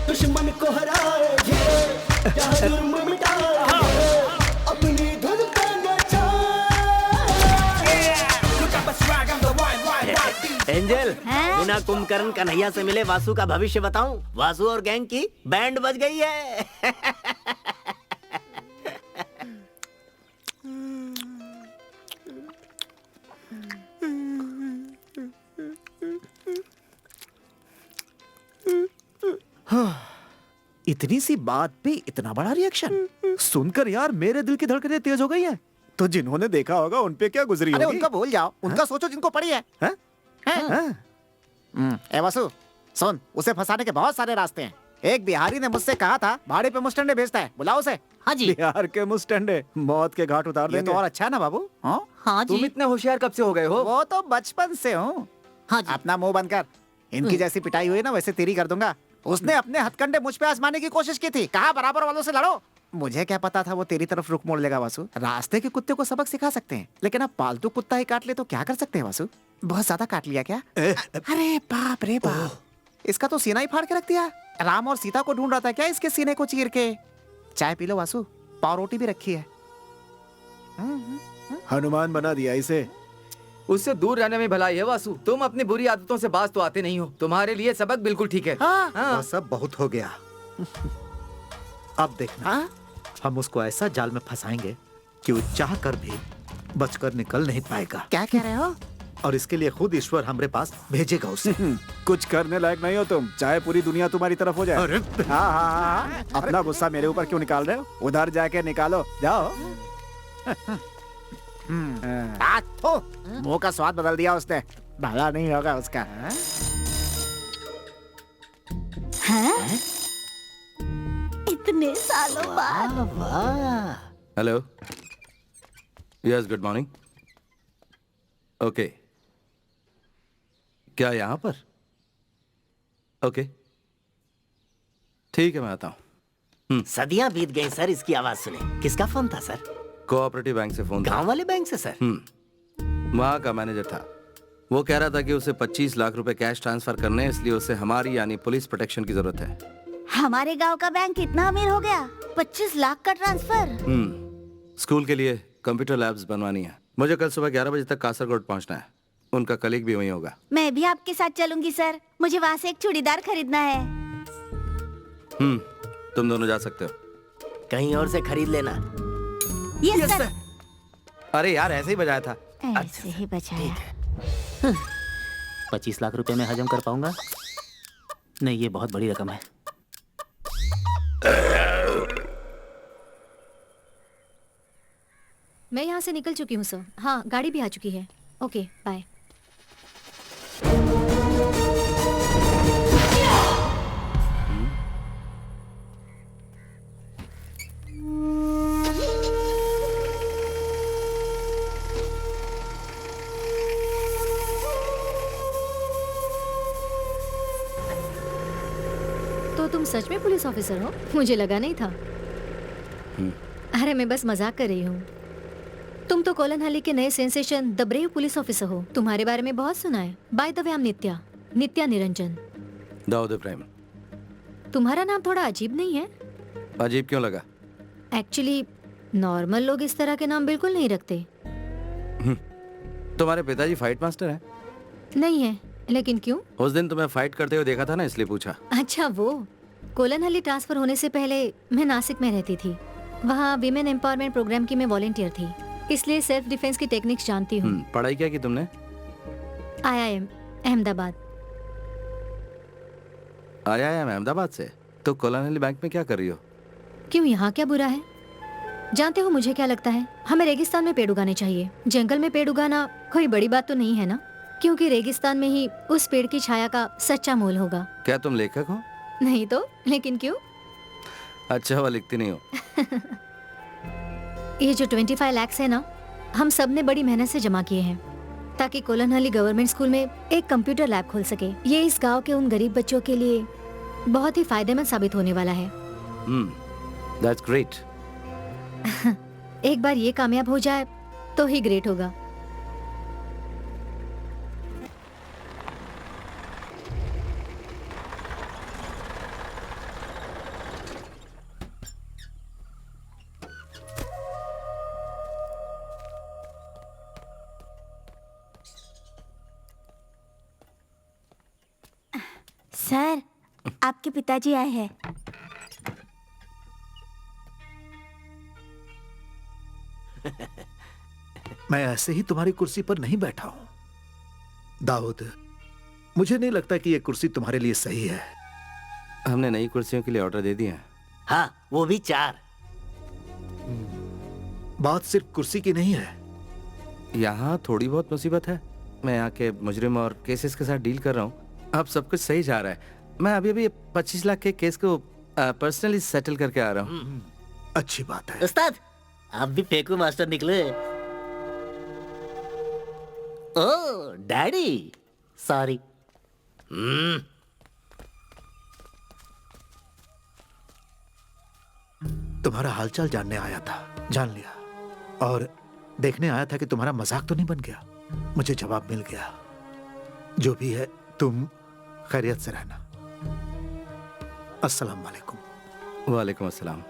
दुश्मन को हराए, क्या जुर्म मिटाए, अपनी धुन पे एंजल, बिना कुंभकर्ण कन्हैया से मिले वासु का भविष्य बताऊं? वासु और गैंग की बैंड बज गई है। इतनी सी बात पे इतना बड़ा रिएक्शन सुनकर यार मेरे दिल की धड़कनें तेज हो गई हैं। तो जिन्होंने देखा होगा उन पे क्या गुजरी होगी? अरे उनका भूल जाओ, उनका सोचो जिनको पड़ी है। ए वासु, सुन, उसे फंसाने के बहुत सारे रास्ते हैं। एक बिहारी ने मुझसे कहा था भाड़े पे मुस्टंडे भेजता है, बुलाओ उसे। हाँ जी। बिहार के मुस्टंडे मौत के घाट उतार ये देंगे। तो और अच्छा है ना बाबू। हाँ जी। तुम इतने होशियार कब से हो गए हो? वो तो बचपन से हूँ। हाँ जी। अपना मुंह बंद कर। इनकी जैसी पिटाई हुई ना वैसे तेरी कर दूंगा। उसने अपने हथकंडे मुझ पे आजमाने की कोशिश की थी, कहा बराबर वालों से लड़ो। मुझे क्या पता था वो तेरी तरफ रुख मोड़ लेगा वासु। रास्ते के कुत्ते को सबक सिखा सकते हैं, लेकिन अब पालतू कुत्ता ही काट ले तो क्या कर सकते हैं वासु? बहुत ज्यादा काट लिया क्या? अरे बाप रे बाप, इसका तो सीना ही फाड़ के रख दिया। राम और सीता को ढूंढ रहा था क्या इसके सीने को चीर के? चाय पी लो वासु, पाव रोटी भी रखी है। हनुमान बना दिया इसे। उससे दूर रहने में भलाई है वासु। तुम अपनी बुरी आदतों से बाज तो आते नहीं हो। तुम्हारे लिए सबक बिल्कुल ठीक है। वह सब बहुत हो गया। अब देखना, हम उसको ऐसा जाल में फंसाएंगे कि वो चाह कर भी बचकर निकल नहीं पाएगा। क्या कह रहे हो? और इसके लिए खुद ईश्वर हमारे पास भेजेगा उसे। कुछ करने लायक नहीं हो तुम, चाहे पूरी दुनिया तुम्हारी तरफ हो जाए। अरे हाँ, अपना गुस्सा मेरे ऊपर क्यों निकाल रहे हो? उधर जाके निकालो, जाओ। मुंह का स्वाद बदल दिया उसने, भला नहीं होगा उसका। हाँ? इतने सालों बाद। Hello, yes, good morning. Okay, क्या यहाँ पर? ओके, ठीक है, मैं आता हूँ। सदियां बीत गई सर, इसकी आवाज सुने। किसका फोन था सर? कोऑपरेटिव बैंक से फोन था। गांव वाले बैंक से सर? वहाँ का मैनेजर था। वो कह रहा था कि उसे 25 लाख रुपए कैश ट्रांसफर करने हैं, इसलिए उसे हमारी यानी पुलिस प्रोटेक्शन की जरूरत है। हमारे गांव का बैंक इतना अमीर हो गया? 25 लाख का ट्रांसफर? स्कूल के लिए कंप्यूटर लैब्स बनवानी है। मुझे कल सुबह 11 बजे तक कासरगोड पहुंचना है। उनका कलीग भी वहीं होगा। मैं भी आपके साथ चलूंगी सर, मुझे वहाँ से एक चूड़ीदार खरीदना है। तुम दोनों जा सकते हो। कहीं और से खरीद लेना। Yes sir. अरे यार ऐसे ही बजाया था। ऐसे ही बचाया। 25 लाख रुपए में हजम कर पाऊंगा? नहीं, ये बहुत बड़ी रकम है। मैं यहाँ से निकल चुकी हूँ सर। हाँ, गाड़ी भी आ चुकी है। Okay, bye. तो तुम सच में पुलिस ऑफिसर हो? मुझे लगा नहीं था। अरे मैं बस मजाक कर रही हूँ। तुम तो कोलनहल्ली के नए sensation the brave police officer हो। तुम्हारे बारे में बहुत सुना है। By the way, I am Nitya Niranjan. Dawood Ibrahim. तुम्हारा नाम थोड़ा अजीब नहीं है? अजीब क्यों लगा? एक्चुअली नॉर्मल लोग इस तरह के नाम बिल्कुल नहीं रखते। तुम्हारे पिताजी फाइट मास्टर हैं? नहीं है, लेकिन क्यों? उस दिन तुम्हें फाइट करते हुए देखा था ना, इसलिए पूछा। अच्छा वो। कोलनहल्ली ट्रांसफर होने से पहले मैं नासिक में रहती थी। वहाँ विमेन एम्पावरमेंट प्रोग्राम की मैं वॉलंटियर थी, इसलिए सेल्फ डिफेंस की टेक्निक्स जानती हूँ। पढ़ाई क्या की तुमने? IIM अहमदाबाद। IIM अहमदाबाद से? तो कोलनहल्ली बैंक में क्या कर रही हो? क्यों, यहाँ क्या बुरा है? जानते हो मुझे क्या लगता है? हमें रेगिस्तान में पेड़ उगाने चाहिए। जंगल में पेड़ उगाना कोई बड़ी बात तो नहीं है ना, क्योंकि रेगिस्तान में ही उस पेड़ की छाया का सच्चा मोल होगा। क्या तुम लेखक हो? नहीं तो, लेकिन क्यों? अच्छा हुआ लिखती नहीं हो। ये जो 25 लाख है ना, हम सब ने बड़ी मेहनत से जमा किए हैं ताकि कोलनहल्ली गवर्नमेंट स्कूल में एक कंप्यूटर लैब खोल सके। ये इस गांव के उन गरीब बच्चों के लिए बहुत ही फायदेमंद साबित होने वाला है। That's great. एक बार ये कामयाब हो जाए तो ही ग्रेट होगा। सर, आपके पिताजी आए हैं। मैं ऐसे ही तुम्हारी कुर्सी पर नहीं बैठा हूं दाऊद। मुझे नहीं लगता कि यह कुर्सी तुम्हारे लिए सही है। हमने नई कुर्सियों के लिए ऑर्डर दे दिए हैं। हाँ, वो भी 4। बात सिर्फ कुर्सी की नहीं है। यहाँ थोड़ी बहुत मुसीबत है। मैं यहाँ के मुजरिम और केसेस के साथ डील कर रहा हूँ। अब सब कुछ सही जा रहा है। मैं अभी 25 लाख के केस को पर्सनली सेटल करके आ रहा हूँ। अच्छी बात है। उस्ताद, आप भी फेंकू मास्टर निकले। ओ डैडी, सॉरी। तुम्हारा हालचाल जानने आया था, जान लिया। और देखने आया था कि तुम्हारा मजाक तो नहीं बन गया। मुझे जवाब मिल गया। जो भी है, तुम खैरियत से रहना। अस्सलाम वालेकुम। वालेकुम अस्सलाम।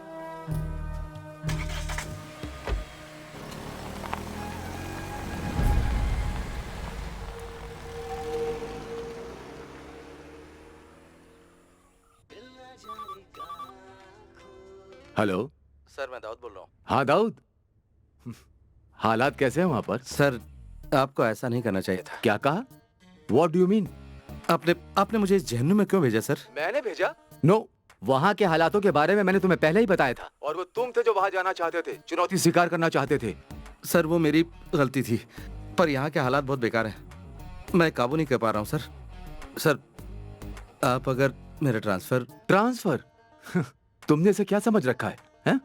हेलो सर, मैं दाऊद बोल रहा हूँ। हाँ दाऊद, हालात कैसे हैं वहाँ पर? सर, आपको ऐसा नहीं करना चाहिए था। क्या कहा? What do you mean? आपने मुझे इस जहन्नुम में क्यों भेजा सर? मैंने भेजा? नो, वहाँ के हालातों के बारे में मैंने तुम्हें पहले ही बताया था। और वो तुम थे जो वहाँ जाना चाहते थे, चुनौती स्वीकार करना चाहते थे। सर, वो मेरी गलती थी, पर यहाँ के हालात बहुत बेकार हैं। मैं काबू नहीं कर पा रहा हूँ सर। सर, आप अगर मेरा ट्रांसफर तुमने इसे क्या समझ रखा है, हैं?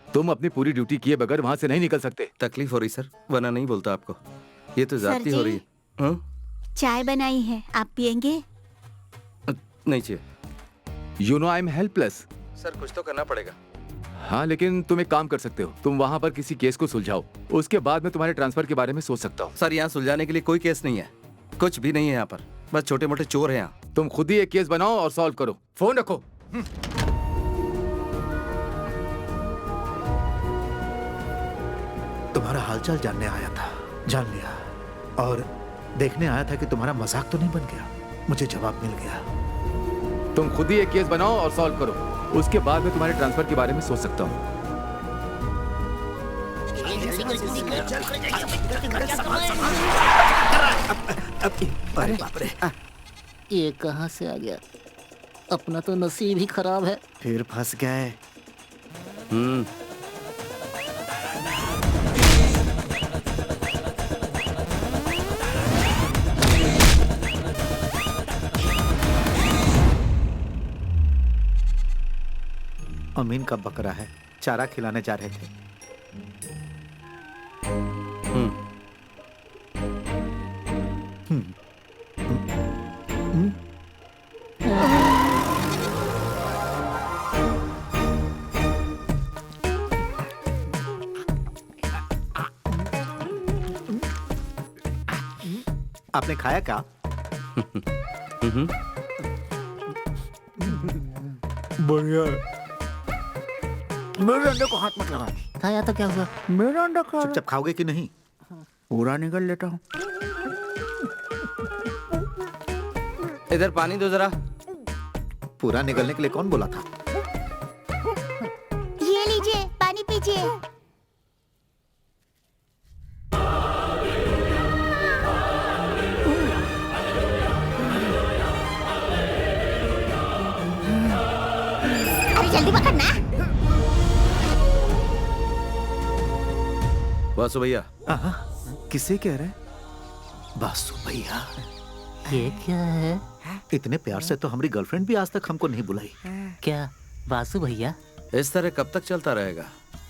तुम अपनी पूरी ड्यूटी किए बगैर वहाँ से नहीं निकल सकते। तकलीफ हो रही सर, वरना नहीं बोलता आपको। ये तो ज्यादती हो रही है। चाय बनाई है, आप पियेंगे? नहीं चाहिए। You know I am helpless. Sir, कुछ तो करना पड़ेगा। हाँ, लेकिन तुम एक काम कर सकते हो। तुम वहाँ पर किसी केस को सुलझाओ, उसके बाद मैं तुम्हारे ट्रांसफर के बारे में सोच सकता हूँ। सर, यहाँ सुलझाने के लिए कोई केस नहीं है, कुछ भी नहीं है यहाँ पर। बस छोटे मोटे चोर हैं यहाँ। तुम खुद ही एक केस बनाओ और सॉल्व करो। फोन रखो। तुम्हारा हालचाल जानने आया था, जान लिया। और देखने आया था कि तुम्हारा मजाक तो नहीं बन गया। मुझे जवाब मिल गया। तुम खुद ही एक केस बनाओ और सॉल्व करो, उसके बाद मैं तुम्हारे ट्रांसफर के बारे में सोच सकता हूँ। अरे बाप रे, ये कहाँ से आ गया? अपना तो नसीब ही खराब है। फिर फंस गए। अमीन का बकरा है, चारा खिलाने जा रहे थे। आपने खाया क्या? बढ़िया। मेरे अंडे को हाथ मत लगा। खाया तो क्या हुआ? मेरा अंडा खा। चुपचाप खाओगे कि नहीं? पूरा निगल लेता हूँ। इधर पानी दो जरा। पूरा निगलने के लिए कौन बोला था? ये लीजिए, पानी पीजिए। अरे जल्दी पकड़ना। बासु भैया। किसे कह रहे? बासु भैया। ये क्या है? इतने प्यार से तो हमारी गर्लफ्रेंड भी आज तक हमको नहीं बुलाई। क्या बासु भैया? इस तरह कब तक चलता रहेगा?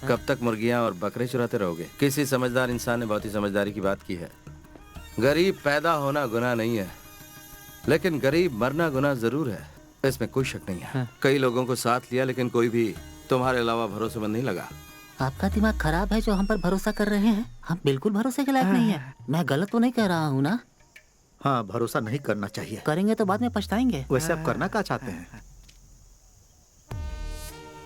कब तक मुर्गियां और बकरे चुराते रहोगे? किसी समझदार इंसान ने बहुत ही समझदारी की बात की है। गरीब पैदा होना गुनाह नहीं है, लेकिन गरीब मरना गुनाह जरूर है, इसमें कोई शक नहीं है। कई लोगों को साथ लिया, लेकिन कोई भी तुम्हारे अलावा भरोसेमंद नहीं लगा। आपका दिमाग खराब है जो हम पर भरोसा कर रहे हैं। हम बिल्कुल भरोसे के लायक नहीं है। मैं गलत तो नहीं कह रहा हूँ ना? हाँ, भरोसा नहीं करना चाहिए। करेंगे तो बाद में पछताएंगे। वैसे आप करना क्या चाहते हैं?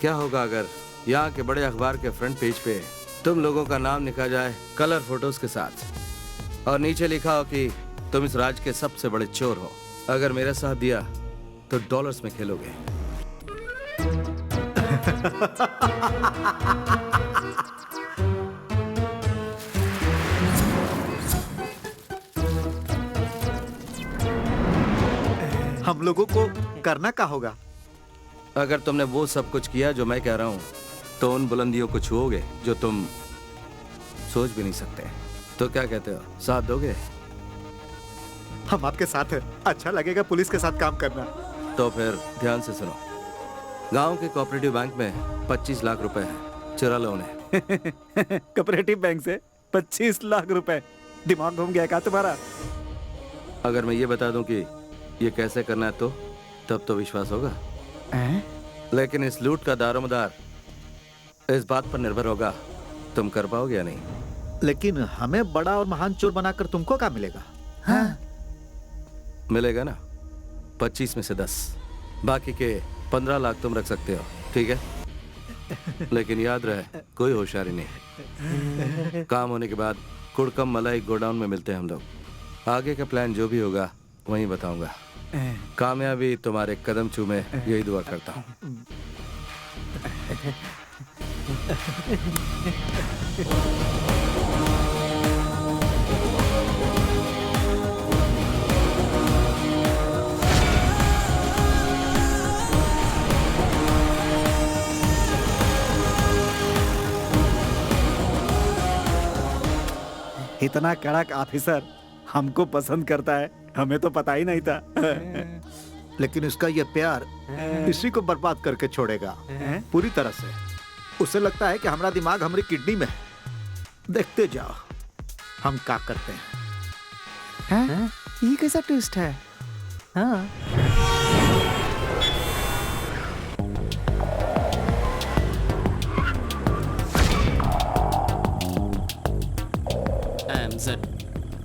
क्या होगा अगर यहाँ के बड़े अखबार के फ्रंट पेज पे तुम लोगों का नाम लिखा जाए कलर फोटोज के साथ, और नीचे लिखा हो कि तुम इस राज्य के सबसे बड़े चोर हो। अगर मेरा साथ दिया तो डॉलर्स में खेलोगे। हम लोगों को करना क्या होगा? अगर तुमने वो सब कुछ किया जो मैं कह रहा हूँ, तो उन बुलंदियों को छुओगे जो तुम सोच भी नहीं सकते। तो क्या कहते हो, साथ दोगे? हम आपके साथ हैं। अच्छा लगेगा पुलिस के साथ काम करना। तो फिर ध्यान से सुनो। गांव के कोऑपरेटिव बैंक में 25 लाख रुपए हैं, चुरा लो उन्हें। कोऑपरेटिव बैंक से 25 लाख रुपए? दिमाग घूम गया क्या तुम्हारा? अगर मैं ये बता दूं कि ये कैसे करना है, तो तब तो विश्वास होगा। लेकिन इस लूट का दारोमदार इस बात पर निर्भर होगा तुम कर पाओगे या नहीं। लेकिन हमें बड़ा और महान चोर बनाकर तुमको क्या मिलेगा? हाँ। मिलेगा ना 25 में से 10, बाकी के 15 लाख तुम रख सकते हो, ठीक है? लेकिन याद रहे, कोई होशियारी नहीं। काम होने के बाद कुड़कम मलाई गोडाउन में मिलते हैं हम लोग। आगे का प्लान जो भी होगा वहीं बताऊंगा। कामयाबी तुम्हारे कदम चूमे, यही दुआ करता हूँ। इतना कड़क ऑफिसर हमको पसंद करता है, हमें तो पता ही नहीं था। लेकिन उसका ये प्यार इसी को बर्बाद करके छोड़ेगा पूरी तरह से। उसे लगता है कि हमारा दिमाग हमारी किडनी में है। देखते जाओ हम क्या करते हैं। ये कैसा ट्विस्ट है? हाँ।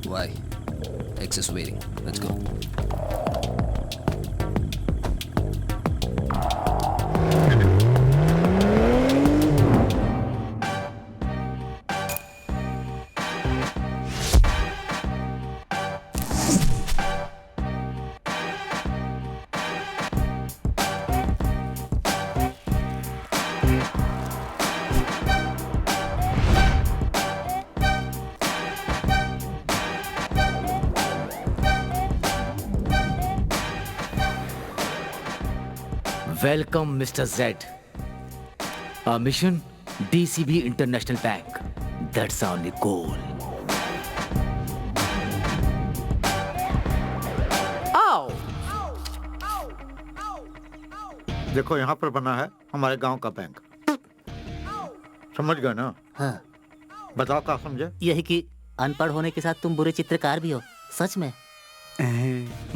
Why? X is waiting. Let's go. Welcome mister Z. Our mission, DCB International Bank. That's our only goal. आओ। देखो यहाँ पर बना है हमारे गांव का बैंक। समझ गए ना? हाँ। बताओ क्या समझे? यही कि अनपढ़ होने के साथ तुम बुरे चित्रकार भी हो। सच में?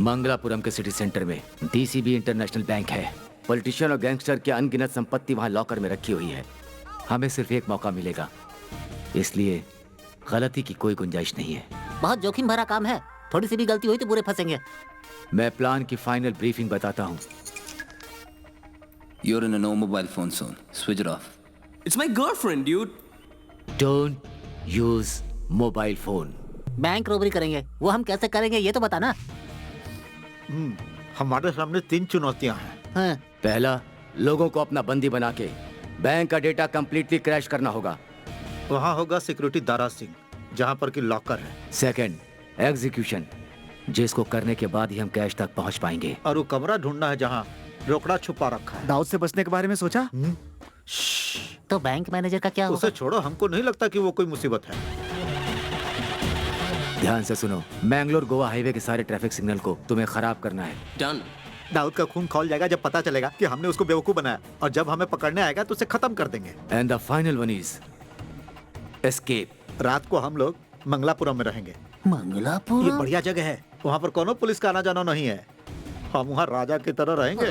मंगलापुरम के सिटी सेंटर में DCB इंटरनेशनल बैंक है। पॉलिटिशियन और गैंगस्टर की अनगिनत संपत्ति वहाँ लॉकर में रखी हुई है। हमें सिर्फ एक मौका मिलेगा, इसलिए गलती की कोई गुंजाइश नहीं है। बहुत जोखिम भरा काम है, थोड़ी सी भी गलती हुई तो बुरे फंसेंगे। मैं प्लान की फाइनल ब्रीफिंग बताता हूँ। You're in a no mobile phone zone. Switch it off. It's my girlfriend, dude. Don't use mobile phone. Bank robbery करेंगे, वो हम कैसे करेंगे ये तो बता ना। हमारे सामने 3 चुनौतियां हैं। हाँ। पहला, लोगों को अपना बंदी बना के बैंक का डेटा कंप्लीटली क्रैश करना होगा। वहाँ होगा सिक्योरिटी दारा सिंह, जहाँ पर की लॉकर है। सेकंड, एग्जीक्यूशन, जिसको करने के बाद ही हम कैश तक पहुँच पाएंगे। और वो कमरा ढूंढना है जहाँ रोकड़ा छुपा रखा है। दाऊद से बचने के बारे में सोचा? तो बैंक मैनेजर का क्या होगा? उसे छोड़ो, हमको नहीं लगता कि वो कोई मुसीबत है। ध्यान से सुनो, मैंगलोर गोवा हाईवे के सारे ट्रैफिक सिग्नल को तुम्हें खराब करना है। Done. दाऊद का खून खौल जाएगा जब पता चलेगा कि हमने उसको बेवकूफ बनाया, और जब हमें पकड़ने आएगा तो उसे खत्म कर देंगे। And the final one is escape. रात को हम लोग मंगलापुरम में रहेंगे। मंगलापुरम? ये बढ़िया जगह है, वहाँ पर कोनो पुलिस का आना जाना नहीं है। हम वहाँ राजा की तरह रहेंगे।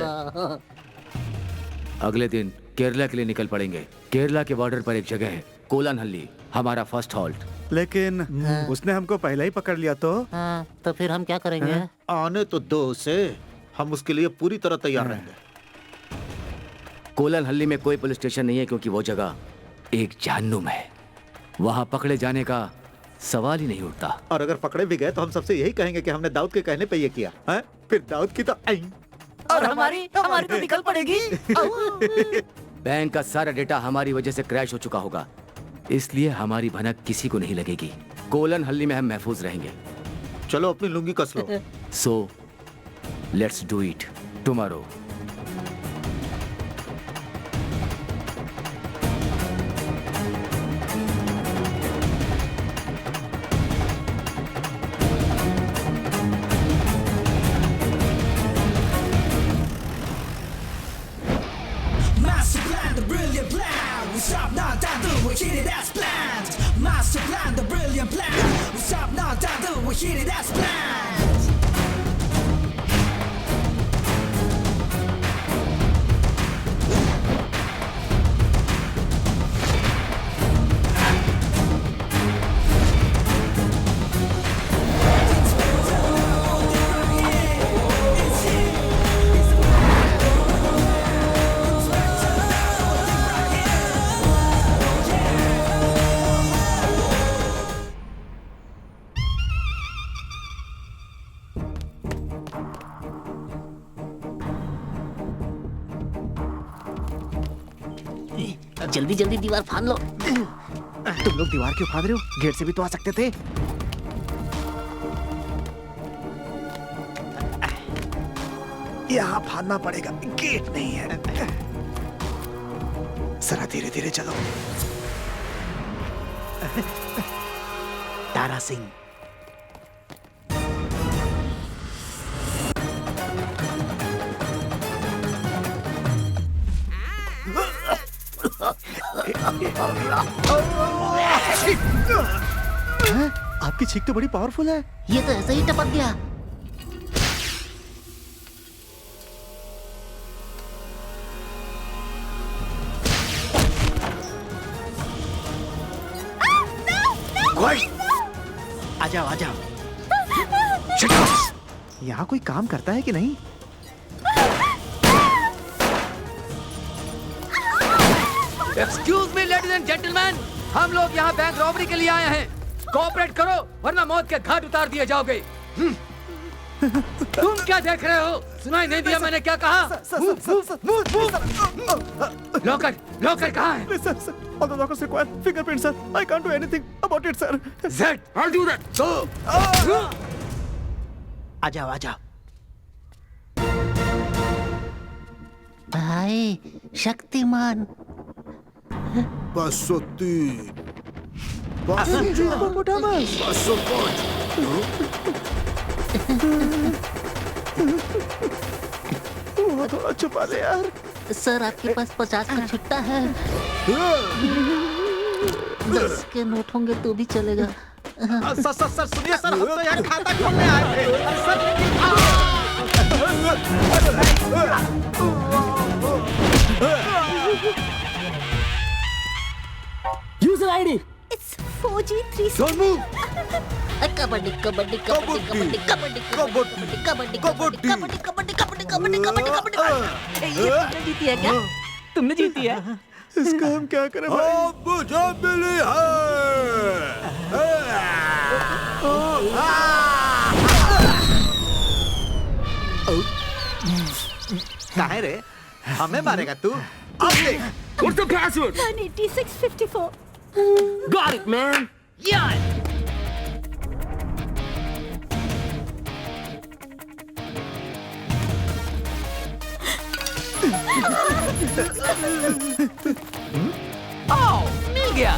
अगले दिन केरला के लिए निकल पड़ेंगे। केरला के बॉर्डर पर एक जगह है, कोलानहल्ली, हमारा फर्स्ट हॉल्ट। लेकिन उसने हमको पहले ही पकड़ लिया तो? हाँ, तो फिर हम क्या करेंगे? आने तो दो उसे, हम उसके लिए पूरी तरह तैयार रहेंगे। कोलानहल्ली में कोई पुलिस स्टेशन नहीं है क्योंकि वो जगह एक जहन्नुम है। वहाँ पकड़े जाने का सवाल ही नहीं उठता। और अगर पकड़े भी गए तो हम सबसे यही कहेंगे कि हमने दाऊद के कहने पे ये किया है। फिर दाऊद की तो और हमारी तो निकल पड़ेगी। बैंक का सारा डेटा हमारी वजह से क्रैश हो चुका होगा, इसलिए हमारी भनक किसी को नहीं लगेगी। कोलानहल्ली में हम महफूज रहेंगे। चलो अपनी लुंगी कस लो। So let's do it tomorrow. Master plan, the brilliant plan. We stop now, down, do we hit it as planned. Master plan, the brilliant plan. We stop now, down, do we hit it as planned. जल्दी जल्दी दीवार फांद लो। तुम लोग दीवार क्यों फांद रहे हो? गेट से भी तो आ सकते थे। यहाँ फांदना पड़ेगा, गेट नहीं है। जरा धीरे धीरे चलो। तारा सिंह। आपकी छींक तो बड़ी पावरफुल है। ये तो ऐसे ही टपक गया। आ जाओ आ जाओ। यहाँ कोई काम करता है कि नहीं? Excuse me ladies and gentleman, हम लोग यहाँ बैंक रॉबरी के लिए आए हैं। कोऑपरेट करो वरना मौत के घाट उतार दिए जाओगे। तुम क्या देख रहे हो? सुनाई नहीं दिया मैंने क्या कहा? लॉकर लॉकर कहाँ है? All the lockers require fingerprints, sir. I can't do anything about it, sir. Zed, I'll do that. आ जाओ आ जाओ। भाई शक्तिमान 503 वो थोड़ा छुपा दे यार। सर आपके पास 50 का छुट्टा है। 10 के नोट होंगे तो भी चलेगा। सर सुनिए सर, हम तो यहाँ खाता खोलने आए थे। अरे sir user ID It's 4G3. Don't move. Kabaddi kabaddi kabaddi kabaddi kabaddi kabaddi kabaddi kabaddi kabaddi kabaddi kabaddi kabaddi kabaddi. ये तुमने जीती है क्या? तुमने जीती है? इसका हम क्या करें भाई? मुझे मिली कहाँ है रे? हमें मारेगा तू? अब देख। What's the password? 18654. Got it, man. Yeah. ओह, मिल गया।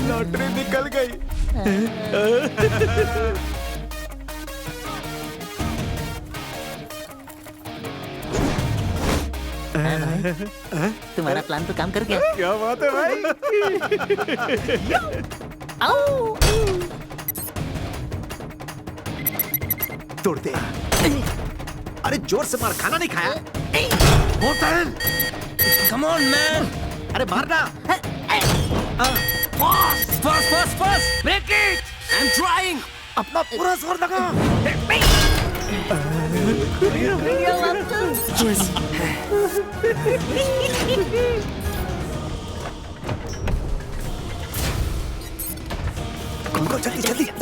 लॉटरी निकल गई। तुम्हारा प्लान तो काम कर गया। क्या बात है भाई? तोड़ दे। अरे जोर से मार, खाना नहीं खाया? Come on, man. अरे मारना। Fast. Break it. I'm trying. अपना पूरा जोर लगा।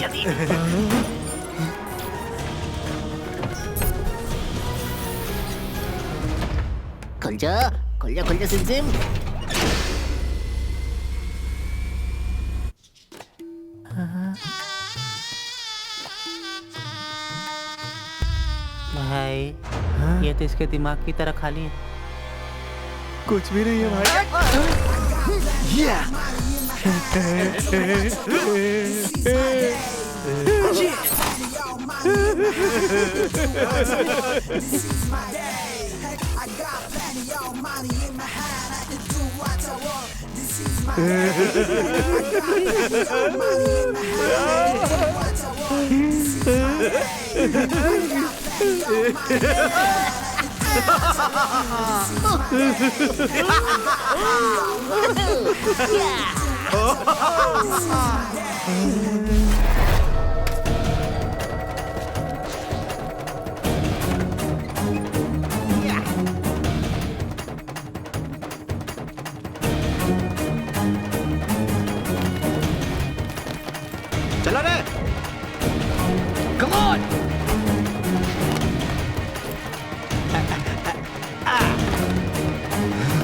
जल्दी। खुल जा सिम। भाई ये तो इसके दिमाग की तरह खाली है। कुछ भी नहीं है चलो रे। Come on.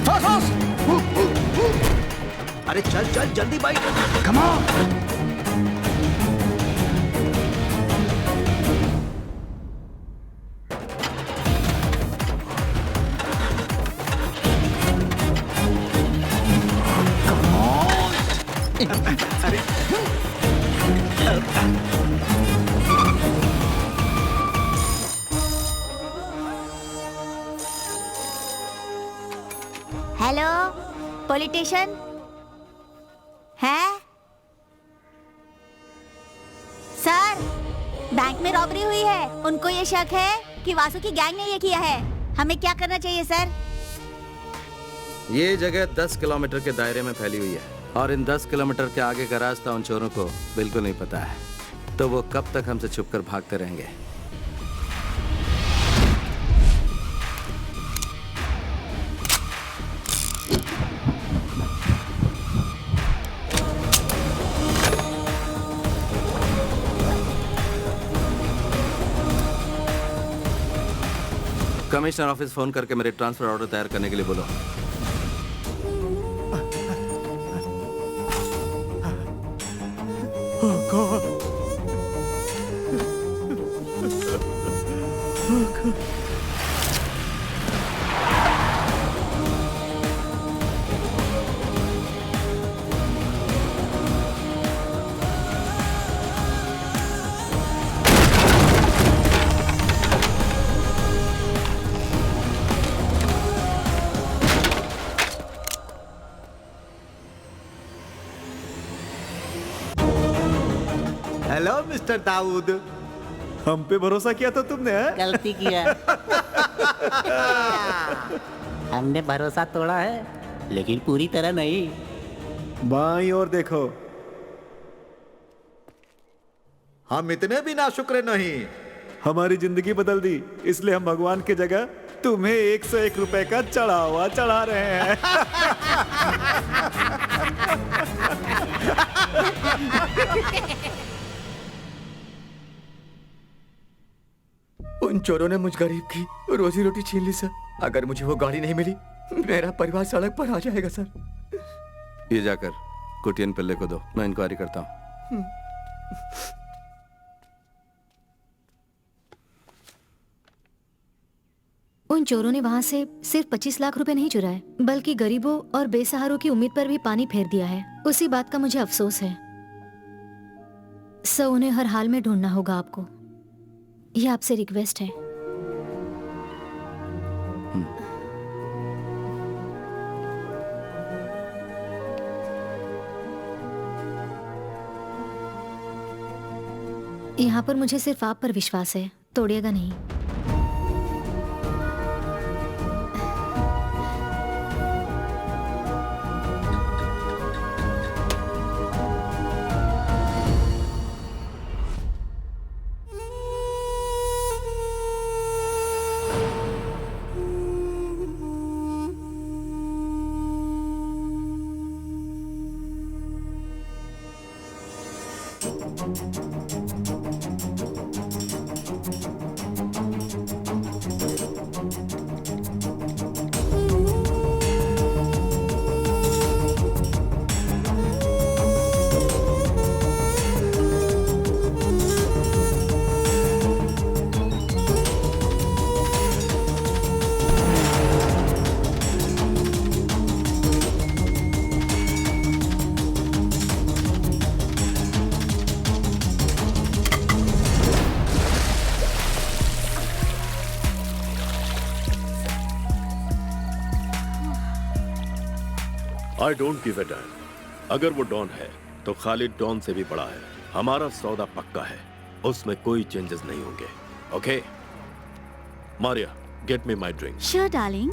Fast. अरे चल जल्दी भाई। Come on. हेलो, पॉलिटिशियन है? सर, बैंक में रॉबरी हुई है। उनको ये शक है कि वासु की गैंग ने ये किया है। हमें क्या करना चाहिए सर? ये जगह 10 किलोमीटर के दायरे में फैली हुई है और इन 10 किलोमीटर के आगे का रास्ता उन चोरों को बिल्कुल नहीं पता है, तो वो कब तक हमसे छुपकर भागते रहेंगे। कमिश्नर ऑफिस फोन करके मेरे ट्रांसफर ऑर्डर तैयार करने के लिए बोलो। मिस्टर दाऊद, हम पे भरोसा किया था तुमने, है? गलती किया। हमने भरोसा तोड़ा है, लेकिन पूरी तरह नहीं। बाईं ओर देखो, हम इतने भी नाशुक्र नहीं। हमारी जिंदगी बदल दी, इसलिए हम भगवान की जगह तुम्हें 101 रुपए का चढ़ावा चढ़ा रहे हैं। उन चोरों ने मुझ गरीब की रोजी रोटी छीन ली सर। अगर मुझे वो गाड़ी नहीं मिली, मेरा परिवार सड़क पर आ जाएगा सर। ये जाकर कुटियन पिल्ले को दो, मैं इंक्वायरी करता हूँ। उन चोरों ने वहाँ से सिर्फ 25 लाख रुपए नहीं चुराए, बल्कि गरीबों और बेसहारों की उम्मीद पर भी पानी फेर दिया है। उसी बात का मुझे अफसोस है। सो उन्हें हर हाल में ढूंढना होगा आपको। यह आपसे रिक्वेस्ट है। यहाँ पर मुझे सिर्फ आप पर विश्वास है, तोड़िएगा नहीं। I don't give a dam. अगर वो डॉन है तो खालिद डॉन से भी बड़ा है। हमारा सौदा पक्का है, उसमें कोई चेंजेस नहीं होंगे। Okay Maria, get me my drink. Sure darling.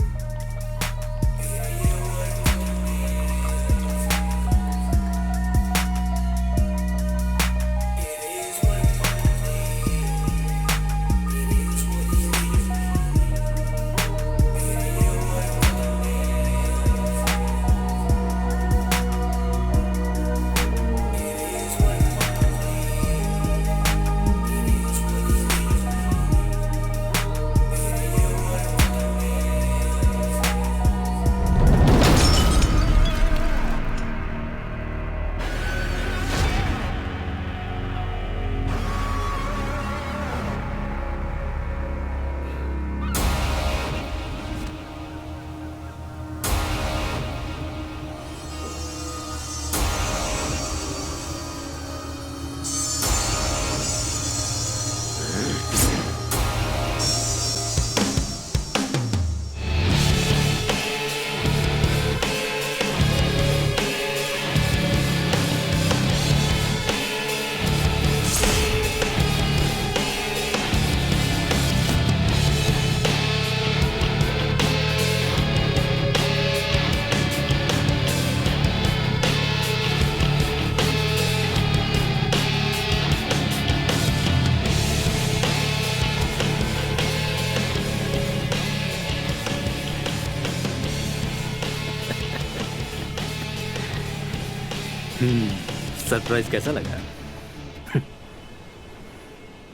Surprise कैसा लगा?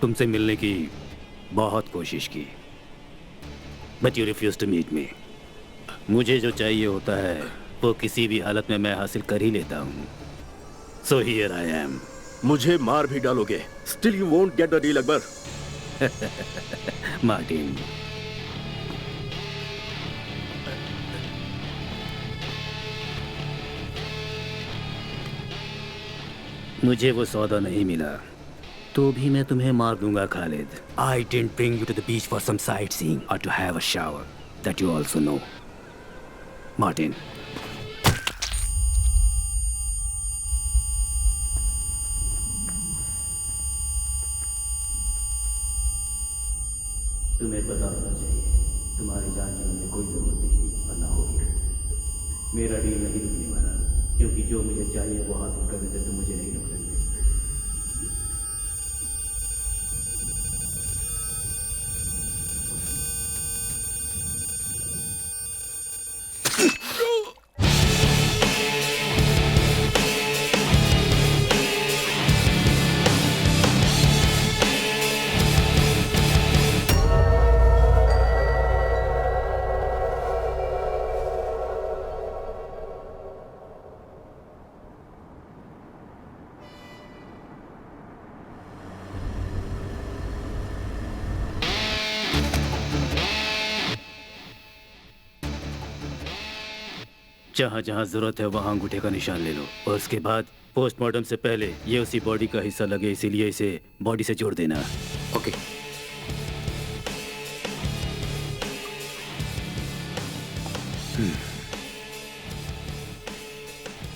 तुमसे मिलने की बहुत कोशिश की, but you refuse to meet me. मुझे जो चाहिए होता है वो किसी भी हालत में मैं हासिल कर ही लेता हूँ। So here I am. मुझे मार भी डालोगे, still you won't get the deal Akbar. Martin, मुझे वो सौदा नहीं मिला तो भी मैं तुम्हें मार दूंगा Khalid. I didn't bring you to the beach for some sightseeing or to have a shower. That you also know. Martin. तुम्हें पता होना चाहिए, तुम्हारी जान की मुझे कोई जरूरत नहीं थी, वरना होगी। मेरा डील नहीं रुकने वाला, क्योंकि जो मुझे चाहिए वो हासिल करने से तुम मुझे नहीं रोक सकते। जहाँ जहाँ जरूरत है वहाँ अंगूठे का निशान ले लो, और उसके बाद पोस्टमार्टम से पहले ये उसी बॉडी का हिस्सा लगे, इसीलिए इसे बॉडी से जोड़ देना। Okay.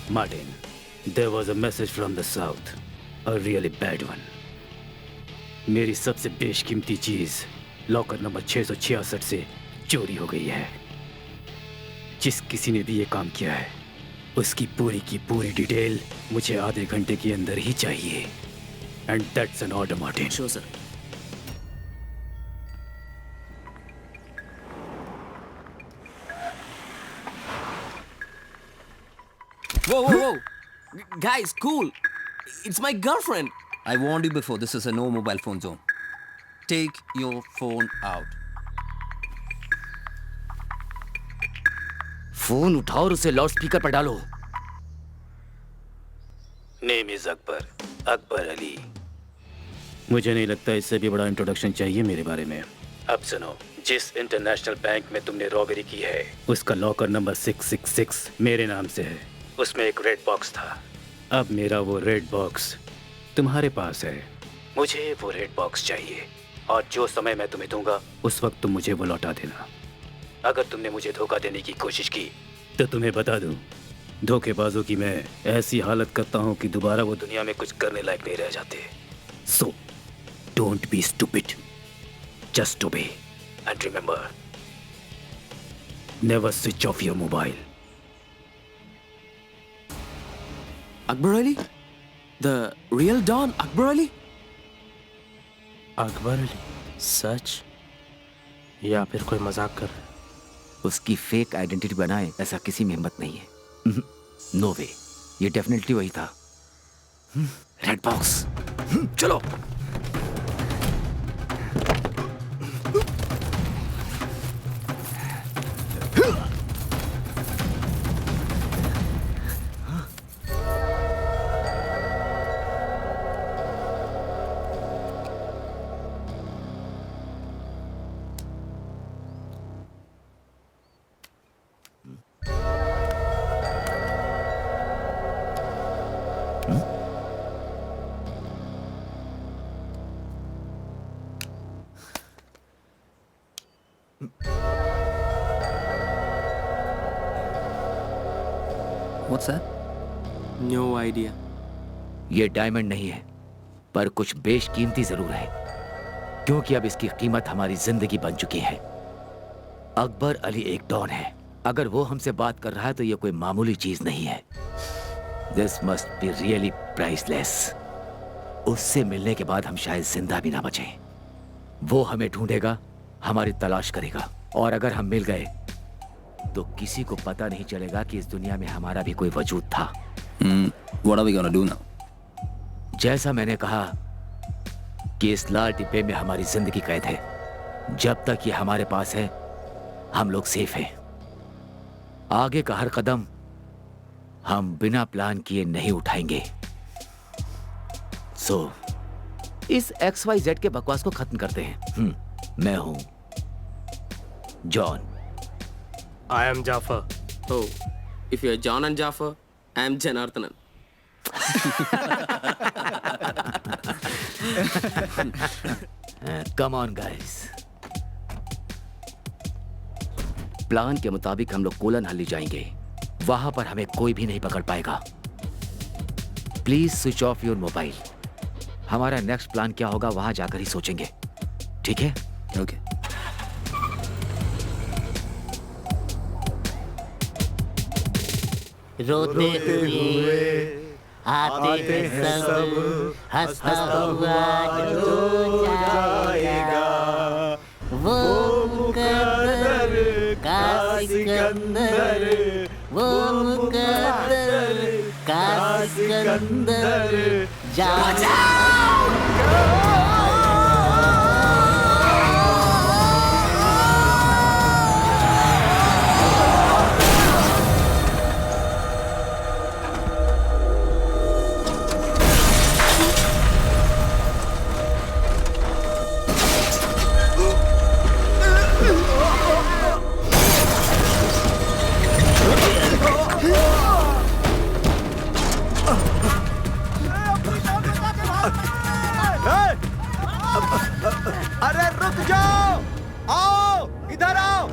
Martin, there was a message from the south, a really bad one. मेरी सबसे बेशकीमती चीज लॉकर नंबर 666 से चोरी हो गई है। जिस किसी ने भी ये काम किया है उसकी पूरी की पूरी डिटेल मुझे आधे घंटे के अंदर ही चाहिए। And that's an order, Martin. Sure sir. Whoa, whoa, whoa. Guys, cool. It's my girlfriend. I warned you before, this is a no mobile phone zone. Take your phone out. Phone उठाओ और उसे loud speaker पर डालो। Name is Akbar, Akbar Ali. मुझे नहीं लगता इससे भी बड़ा इंट्रोडक्शन चाहिए मेरे बारे में। अब सुनो, जिस इंटरनेशनल बैंक में तुमने रॉबरी की है उसका लॉकर नंबर 666 मेरे नाम से है। उसमें एक रेड बॉक्स था। अब मेरा वो रेड बॉक्स तुम्हारे पास है। मुझे वो रेड बॉक्स चाहिए, और जो समय मैं तुम्हें दूंगा उस वक्त तुम मुझे वो लौटा देना। अगर तुमने मुझे धोखा देने की कोशिश की तो तुम्हें बता दूं, धोखेबाजों की मैं ऐसी हालत करता हूं कि दोबारा वो दुनिया में कुछ करने लायक नहीं रह जाते। So don't be stupid, just obey and remember, never switch off your mobile. Akbar Ali? The real Don Akbar Ali? Akbar Ali? सच या फिर कोई मजाक कर? उसकी फेक आइडेंटिटी बनाए ऐसा किसी में हिम्मत नहीं है। नो वे, ये डेफिनेटली वही था। रेड बॉक्स, चलो। What's that? No idea. ये डायमंड नहीं है, पर कुछ बेशकीमती जरूर है, क्योंकि अब इसकी कीमत हमारी जिंदगी बन चुकी है। अकबर अली एक डॉन है। अगर वो हमसे बात कर रहा है तो ये कोई मामूली चीज नहीं है। This must be really priceless. उससे मिलने के बाद हम शायद जिंदा भी ना बचें। वो हमें ढूंढेगा, हमारी तलाश करेगा, और अगर हम मिल गए तो किसी को पता नहीं चलेगा कि इस दुनिया में हमारा भी कोई वजूद था। What are we gonna do now? जैसा मैंने कहा कि इस लाल डिब्बे में हमारी जिंदगी कैद है। जब तक ये हमारे पास है हम लोग सेफ हैं। आगे का हर कदम हम बिना प्लान किए नहीं उठाएंगे। सो इस XYZ के बकवास को खत्म करते हैं। मैं हूं John. I am Jafar. Oh, if you're John and Jafar, I'm Janardhanan. Come on, guys. Plan के मुताबिक हम लोग कोलन हल्ली जाएंगे। वहां पर हमें कोई भी नहीं पकड़ पाएगा। Please switch off your mobile. हमारा नेक्स्ट प्लान क्या होगा वहां जाकर ही सोचेंगे, ठीक है? Okay. रोते हुए आते हैं सब, हंसता हुआ जो जाएगा वो मुकद्दर का सिकंदर, वो मुकद्दर का सिकंदर अरे रुक जाओ, आओ इधर आओ।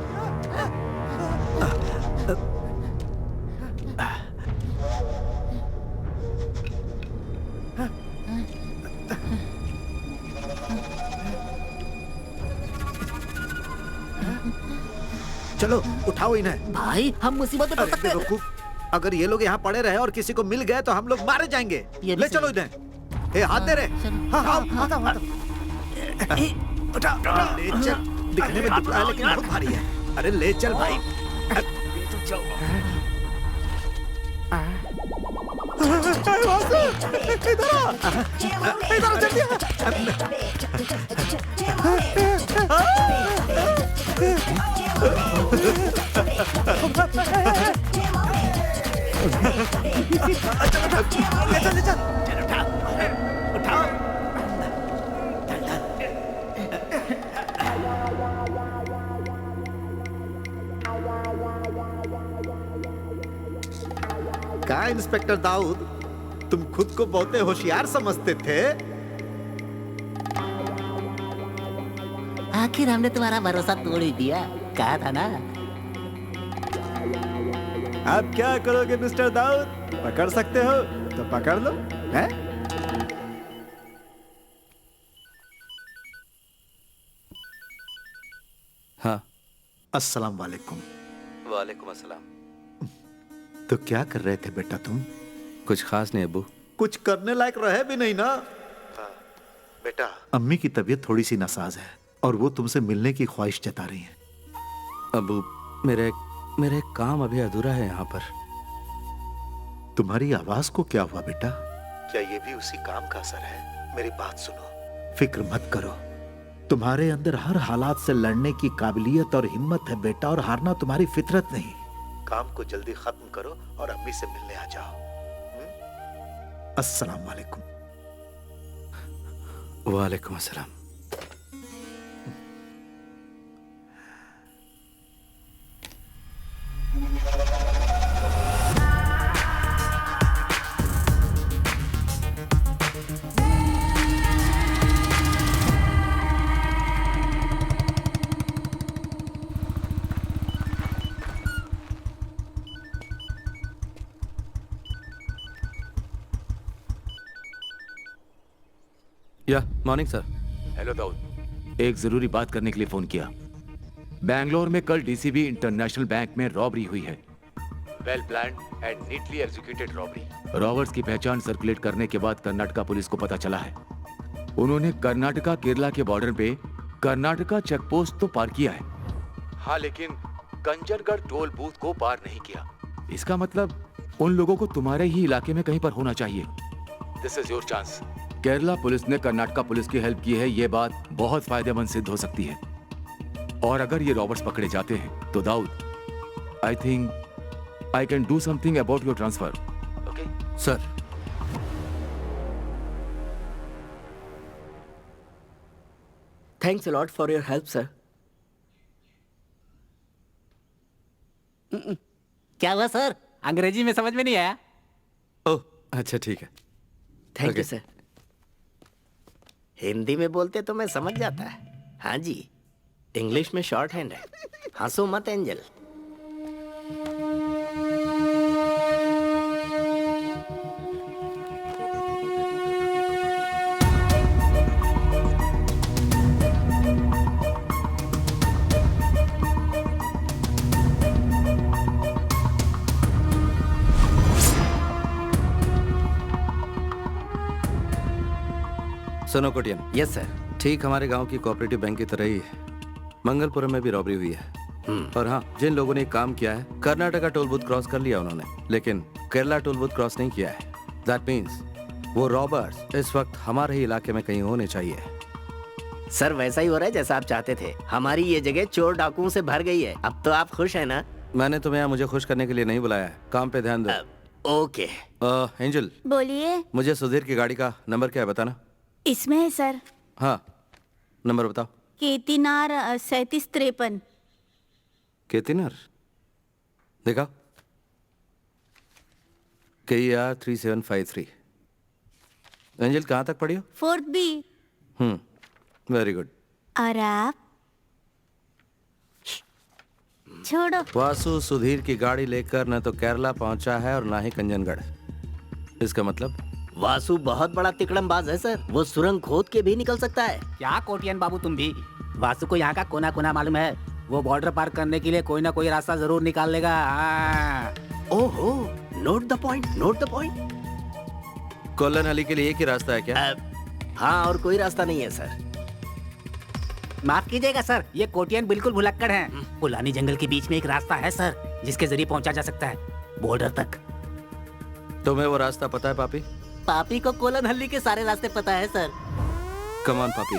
चलो उठाओ इन्हें। भाई हम मुसीबत में पड़ सकते हैं। अगर ये लोग यहाँ पड़े रहे और किसी को मिल गए तो हम लोग मारे जाएंगे। ले चलो इन्हें। ए, हाथ दे रहे। हाँ हाँ हाथ उठा, ले चल। दिखने में दुबला है लेकिन बहुत भारी है। अरे ले चल भाई। इधर जल्दी। ले चल। उठा। क्या इंस्पेक्टर दाऊद, तुम खुद को बहुत होशियार समझते थे? आखिर हमने तुम्हारा भरोसा तोड़ ही दिया, कहा था ना। अब क्या करोगे मिस्टर दाऊद? पकड़ सकते हो तो पकड़ लो, हैं? हाँ। अस्सलाम वालेकुम। वालेकुम अस्सलाम। तो क्या कर रहे थे बेटा तुम? कुछ खास नहीं अब्बू। कुछ करने लायक रहे भी नहीं ना। बेटा, अम्मी की तबीयत थोड़ी सी नासाज है और वो तुमसे मिलने की ख्वाहिश जता रही हैं। अब्बू, मेरा एक काम अभी अधूरा है यहाँ पर। तुम्हारी आवाज को क्या हुआ बेटा? क्या ये भी उसी काम का असर है? मेरी बात सुनो, फिक्र मत करो। तुम्हारे अंदर हर हालात से लड़ने की काबिलियत और हिम्मत है बेटा, और हारना तुम्हारी फितरत नहीं। काम को जल्दी खत्म करो और अम्मी से मिलने आ जाओ। अस्सलाम वालेकुम। वालेकुम अस्सलाम। या मॉर्निंग सर। हेलो दाऊद, एक जरूरी बात करने के लिए फोन किया। बैंगलोर में कल डीसीबी इंटरनेशनल बैंक में रॉबरी हुई है। Well planned and neatly executed robbery. Robbers की पहचान सर्कुलेट करने के बाद कर्नाटका पुलिस को पता चला है। उन्होंने कर्नाटका केरला के बॉर्डर पे कर्नाटका चेक पोस्ट तो पार किया है, हाँ, लेकिन कंजरगढ़ टोल बूथ को पार नहीं किया। इसका मतलब उन लोगों को तुम्हारे ही इलाके में कहीं पर होना चाहिए। This is your chance. Kerala police ने कर्नाटका पुलिस की हेल्प की है, ये बात बहुत फायदेमंद सिद्ध हो सकती है। और अगर ये रॉबर्ट्स पकड़े जाते हैं तो Dawood, I think I can do something about your transfer. Okay sir. Thanks a lot for your help sir. क्या हुआ सर? अंग्रेजी में समझ में नहीं आया। ओह अच्छा ठीक है। Thank you sir. हिंदी में बोलते तो मैं समझ जाता है। हाँ जी, इंग्लिश में शॉर्ट हैंड है। हंसो मत एंजल। सुनो कोटियन। Yes sir. ठीक हमारे गांव की कोऑपरेटिव बैंक की तरह ही है, मंगलपुरम में भी रॉबरी हुई है। और हाँ, जिन लोगों ने काम किया है, कर्नाटका टोल बूथ क्रॉस कर लिया उन्होंने, लेकिन केरला टोल बूथ क्रॉस नहीं किया है। दैट मीन्स वो रॉबर्स इस वक्त हमारे ही इलाके में कहीं होने चाहिए। सर वैसा ही हो रहा है जैसा आप चाहते थे। हमारी ये जगह चोर डाकुओं से भर गई है। अब तो आप खुश हैं ना? मैंने तुम्हें यहाँ मुझे खुश करने के लिए नहीं बुलाया है, काम पे ध्यान दो। ओके। एंजल, बोलिए। मुझे सुधीर की गाड़ी का नंबर क्या है बताना। इसमें है सर। हाँ, नंबर बताओ। केतिनार 3753। केतिनार देखा, KER 3753। एंजल कहाँ तक पढ़ी हो? 4th B। Very good. और आप? छोड़ो। वासु सुधीर की गाड़ी लेकर न तो केरला पहुंचा है और ना ही कंजनगढ़। इसका मतलब वासु बहुत बड़ा तिकड़मबाज है सर। वो सुरंग खोद के भी निकल सकता है। क्या कोटियन बाबू तुम भी? वासु को यहाँ का कोना कोना मालूम है। वो बॉर्डर पार करने के लिए कोई ना कोई रास्ता जरूर निकाल लेगा। ओहो, note the point, note the point. Colon Ali के लिए एक ही रास्ता है क्या? हाँ, और कोई रास्ता नहीं है सर। माफ कीजिएगा सर, ये कोटियन बिल्कुल भुलक्कड़ हैं। पुलानी जंगल के बीच में एक रास्ता है सर, जिसके जरिए पहुंचा जा सकता है बॉर्डर तक। तुम्हें वो रास्ता पता है पापी? पापी को कोलन हल्ली के सारे रास्ते पता है सर। कम ऑन पापी।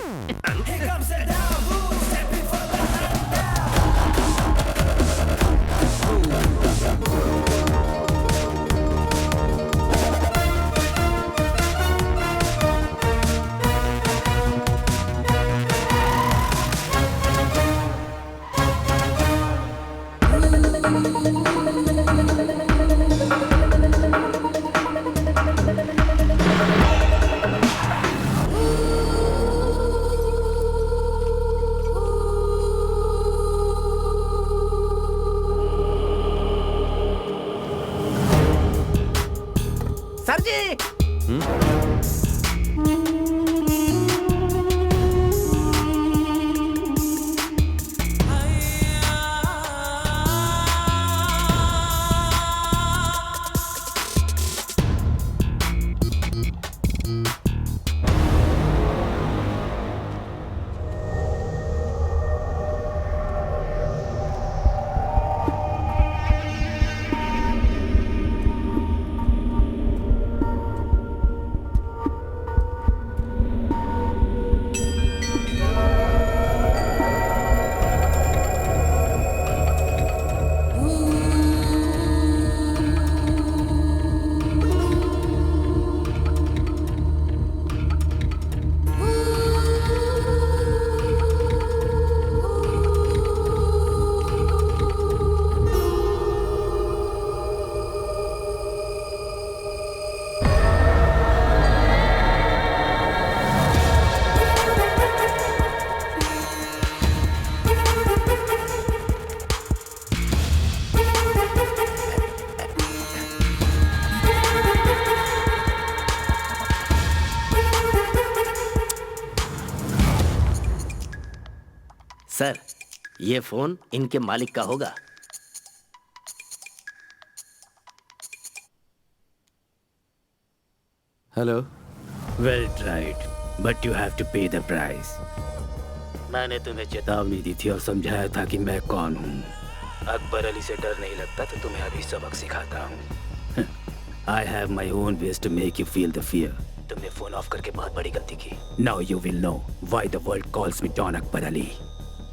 सर जी। सर, ये फोन इनके मालिक का होगा। Hello. Well tried, but you have to pay the price. मैंने तुम्हें चेतावनी दी थी और समझाया था कि मैं कौन हूँ। अकबर अली से डर नहीं लगता तो तुम्हें अभी सबक सिखाता हूँ। I have my own ways to make you feel the fear. तुमने फोन ऑफ करके बहुत बड़ी गलती की। Now you will know why the world calls me don Akbar Ali.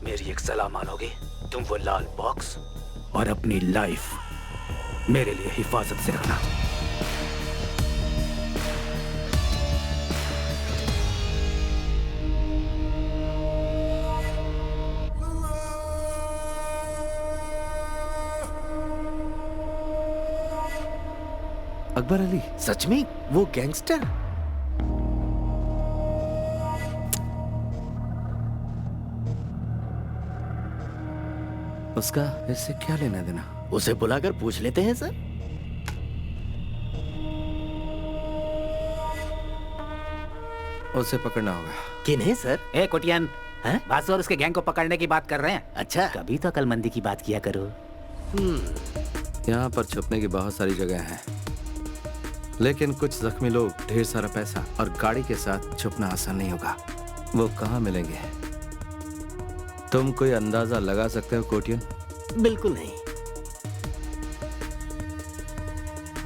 मेरी एक सलाह मानोगे? तुम वो लाल बॉक्स और अपनी लाइफ मेरे लिए हिफाजत से रखना। अकबर अली? सच में वो गैंगस्टर? उसका इससे क्या लेना देना? उसे बुलाकर पूछ लेते हैं सर। उसे पकड़ना होगा। किन्हें सर? ए कोटियन, वासु और उसके गैंग को पकड़ने की बात कर रहे हैं। अच्छा, कभी तो अकलमंदी की बात किया करो। यहाँ पर छुपने की बहुत सारी जगह हैं। लेकिन कुछ जख्मी लोग, ढेर सारा पैसा और गाड़ी के साथ छुपना आसान नहीं होगा। वो कहाँ मिलेंगे? तुम कोई अंदाजा लगा सकते हो कोटियन? बिल्कुल नहीं।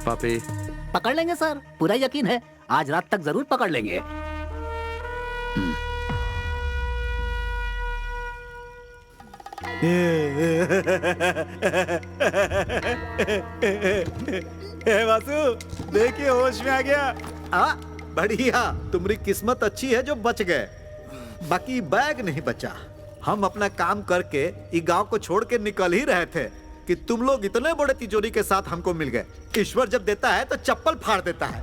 पापी, पकड़ लेंगे सर, पूरा यकीन है। आज रात तक जरूर पकड़ लेंगे। वासु, देखिए होश में आ गया। बढ़िया, तुम्हारी किस्मत अच्छी है जो बच गए, बाकी बैग नहीं बचा। हम अपना काम करके ये गांव को छोड़ के निकल ही रहे थे कि तुम लोग इतने बड़े तिजोरी के साथ हमको मिल गए। ईश्वर जब देता है तो चप्पल फाड़ देता है।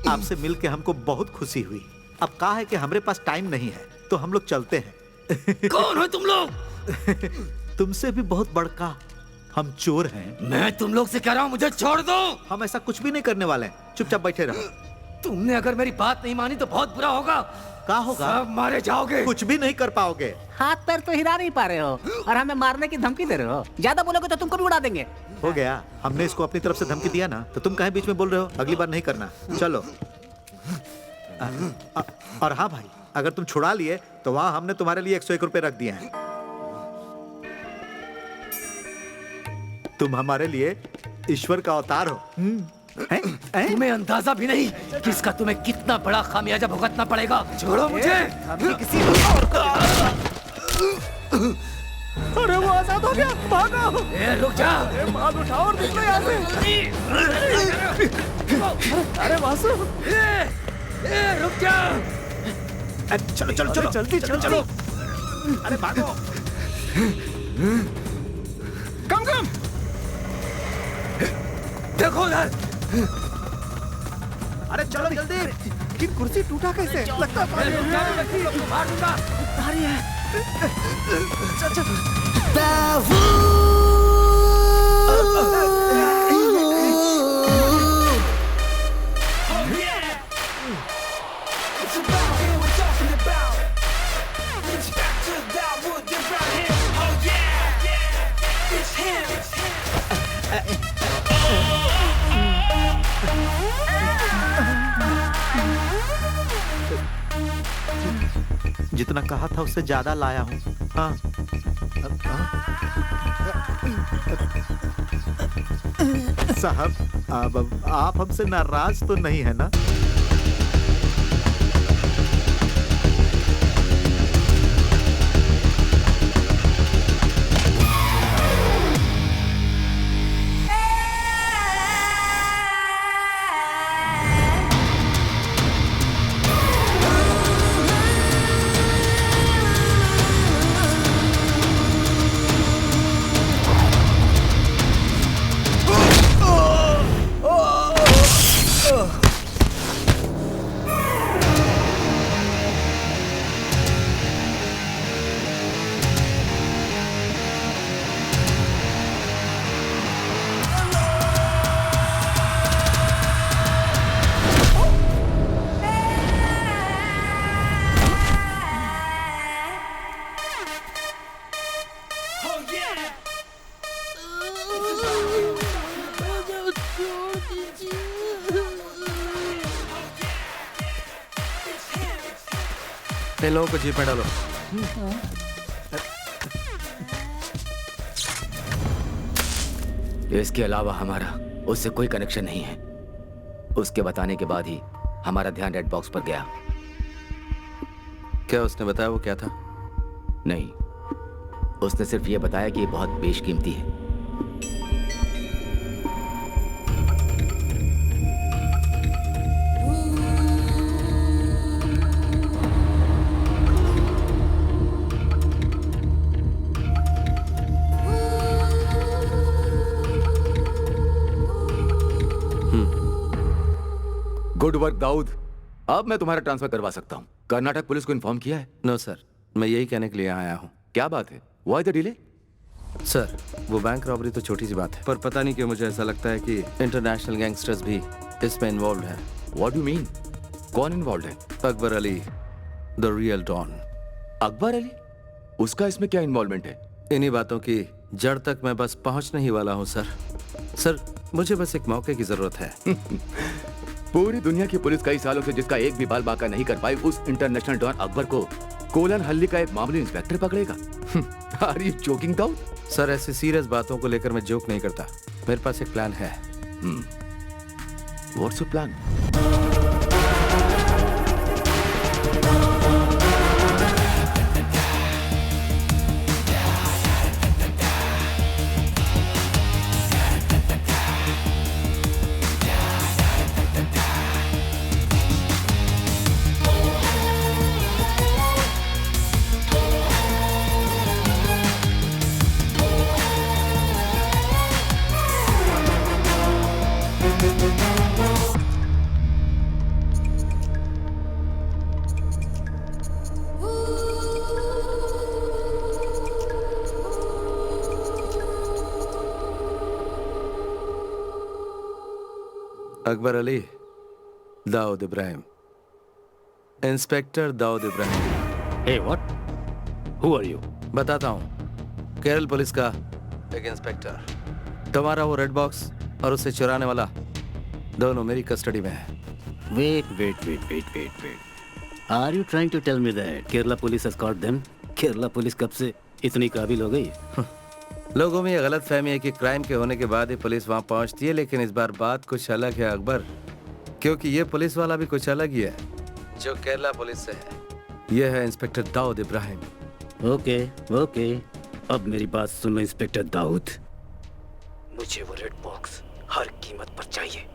आपसे मिलके हमको बहुत खुशी हुई। अब कहा है कि हमारे पास टाइम नहीं है, तो हम लोग चलते हैं। कौन हो तुम लोग? तुमसे भी बहुत बड़का हम चोर हैं। मैं तुम लोग से कह रहा हूँ, मुझे छोड़ दो। हम ऐसा कुछ भी नहीं करने वाले हैं, चुपचाप बैठे रहो। तुमने अगर मेरी बात नहीं मानी तो बहुत बुरा होगा। क्या होगा? सब मारे जाओगे। कुछ भी नहीं कर पाओगे। हाथ पैर तो हिला नहीं पा रहे हो और हमें मारने की धमकी दे रहे हो। ज्यादा बोलोगे तो तुमको भी उड़ा देंगे। हो गया, हमने इसको अपनी तरफ से धमकी दिया ना, तो तुम कहीं बीच में बोल रहे हो? अगली बार नहीं करना। चलो। और हाँ भाई, अगर तुम छुड़ा लिए तो वहां हमने तुम्हारे लिए 101 रुपए रख दिए हैं। तुम हमारे लिए ईश्वर का अवतार हो। तुम्हें अंदाजा भी नहीं कि इसका तुम्हें कितना बड़ा खामियाजा भुगतना पड़ेगा। छोड़ो मुझे। किसी और का। अरे वो आजाद हो गया, भागो। रुक जा। माल उठाओ और निकलो यहाँ से। अरे वासु, रुक जा। चलो चलो चलो, जल्दी चलो चलो। अरे भागो। कम देखो उधर। अरे चलो जल्दी। कि कुर्सी टूटा कैसे? लगता है मार दूंगा। भारी है। चल चल। जितना कहा था उससे ज्यादा लाया हूँ। हाँ। साहब, अब आप हमसे नाराज तो नहीं है ना? इन लोगों को जीप में डालो। इसके अलावा हमारा उससे कोई कनेक्शन नहीं है। उसके बताने के बाद ही हमारा ध्यान रेड बॉक्स पर गया। क्या उसने बताया वो क्या था? नहीं, उसने सिर्फ ये बताया कि ये बहुत बेशकीमती है। Good work Dawood. अब मैं तुम्हारा ट्रांसफर करवा सकता हूँ। कर्नाटक पुलिस को इन्फॉर्म किया है? नो सर, मैं यही कहने के लिए आया हूँ। क्या बात है? Why the delay? सर, वो बैंक रॉबरी तो छोटी सी बात है, पर पता नहीं क्यों मुझे ऐसा लगता है कि इंटरनेशनल गैंगस्टर्स भी इसमें इन्वॉल्व है। What do mean? कौन इन्वॉल्व है? Akbar Ali, the real don. Akbar Ali? उसका इसमें क्या इन्वॉल्वमेंट है? इन्हीं बातों की जड़ तक मैं बस पहुंचने ही वाला हूं सर। सर, मुझे बस एक मौके की जरूरत है। पूरी दुनिया की पुलिस कई सालों से जिसका एक भी बाल बाका नहीं कर पाई, उस इंटरनेशनल डॉन अकबर को कोलन हल्ली का एक मामूली इंस्पेक्टर पकड़ेगा? Are you joking Dawood? Sir, ऐसी सीरियस बातों को लेकर मैं जोक नहीं करता। मेरे पास एक प्लान है। What's your plan? Akbar Ali, Dawood Ibrahim, inspector Dawood Ibrahim. Hey, what? Who are you? बताता हूँ। केरल पुलिस का एक इंस्पेक्टर। तुम्हारा वो रेड बॉक्स और उसे चुराने वाला दोनों मेरी कस्टडी में है। Wait. Are you trying to tell me that Kerala police has caught them? Kerala police कब से इतनी काबिल हो गई? लोगों में ये गलत फहमी है कि क्राइम के होने के बाद ही पुलिस वहां पहुंचती है, लेकिन इस बार बात कुछ अलग है अकबर, क्योंकि ये पुलिस वाला भी कुछ अलग ही है जो केरला पुलिस से है। ये है इंस्पेक्टर दाऊद इब्राहिम। ओके, अब मेरी बात सुन लो इंस्पेक्टर दाऊद। मुझे वो रेड बॉक्स हर कीमत पर चाहिए,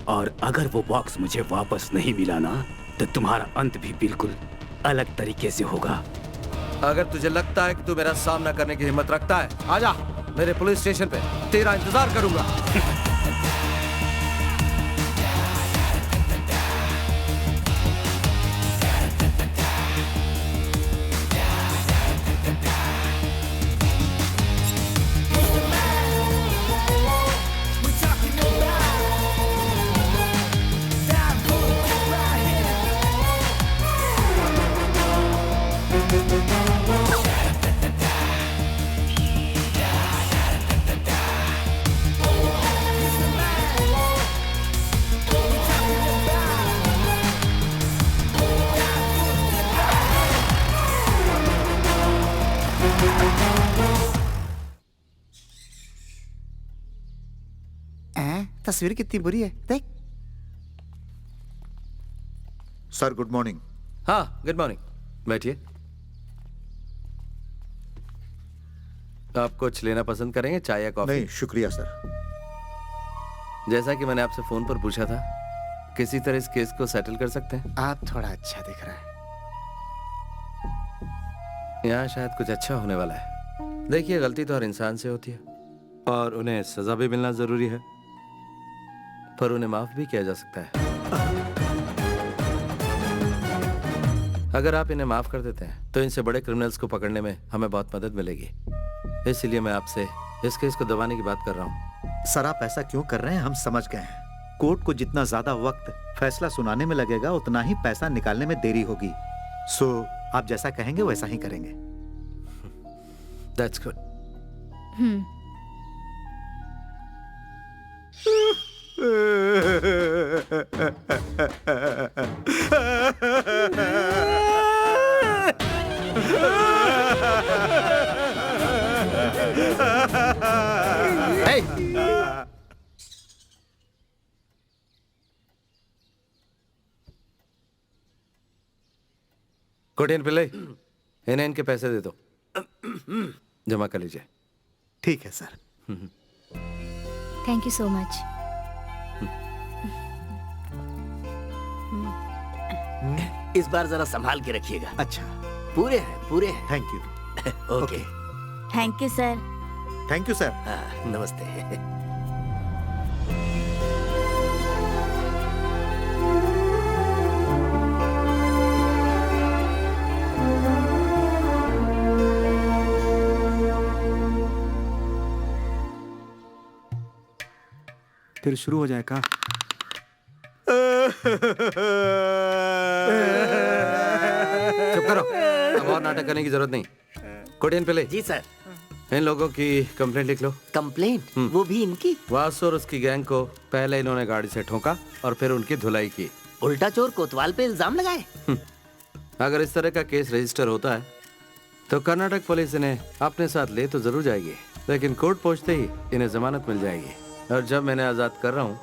और अगर वो बॉक्स मुझे वापस नहीं मिला ना, तो तुम्हारा अंत भी बिल्कुल अलग तरीके से होगा। अगर तुझे लगता है कि तू मेरा सामना करने की हिम्मत रखता है, आजा मेरे पुलिस स्टेशन पे, तेरा इंतजार करूंगा। तस्वीर कितनी बुरी है, देख। Sir good morning. हाँ, गुड मॉर्निंग, बैठिए। आप कुछ लेना पसंद करेंगे, चाय या कॉफी? नहीं शुक्रिया सर। जैसा कि मैंने आपसे फोन पर पूछा था, किसी तरह इस केस को सेटल कर सकते हैं? आप थोड़ा अच्छा दिख रहा है। यहाँ शायद कुछ अच्छा होने वाला है। देखिए, गलती तो हर इंसान से होती है और उन्हें सजा भी मिलना जरूरी है, पर उन्हें माफ भी किया जा सकता है। अगर आप इन्हें माफ कर देते हैं तो इनसे बड़े क्रिमिनल्स को पकड़ने में हमें बहुत मदद मिलेगी। इसलिए मैं आपसे इस केस को दबाने की बात कर रहा हूँ। सर आप ऐसा क्यों कर रहे हैं, हम समझ गए हैं। कोर्ट को जितना ज्यादा वक्त फैसला सुनाने में लगेगा, उतना ही पैसा निकालने में देरी होगी। सो आप जैसा कहेंगे वैसा ही करेंगे। That's good. Hey! कोटियन पिल्ले, इन्हें इनके पैसे दे दो, जमा कर लीजिए। ठीक है sir. Thank you so much. इस बार जरा संभाल के रखिएगा। अच्छा, पूरे हैं। Thank you. Okay. Thank you sir. Thank you sir. नमस्ते। फिर शुरू हो जाए का? चुप करो, अब और नाटक करने की जरूरत नहीं। कोटियन पिल्ले जी सर। इन लोगों की कंप्लेंट लिख लो। कंप्लेंट? वो भी इनकी? वासु और उसकी गैंग को पहले इन्होंने गाड़ी से ठोका और फिर उनकी धुलाई की। उल्टा चोर कोतवाल पे इल्जाम लगाए। अगर इस तरह का केस रजिस्टर होता है तो कर्नाटक पुलिस इन्हें अपने साथ ले तो जरूर जाएगी, लेकिन कोर्ट पहुंचते ही इन्हें जमानत मिल जाएगी। और जब मैं इन्हें आजाद कर रहा हूँ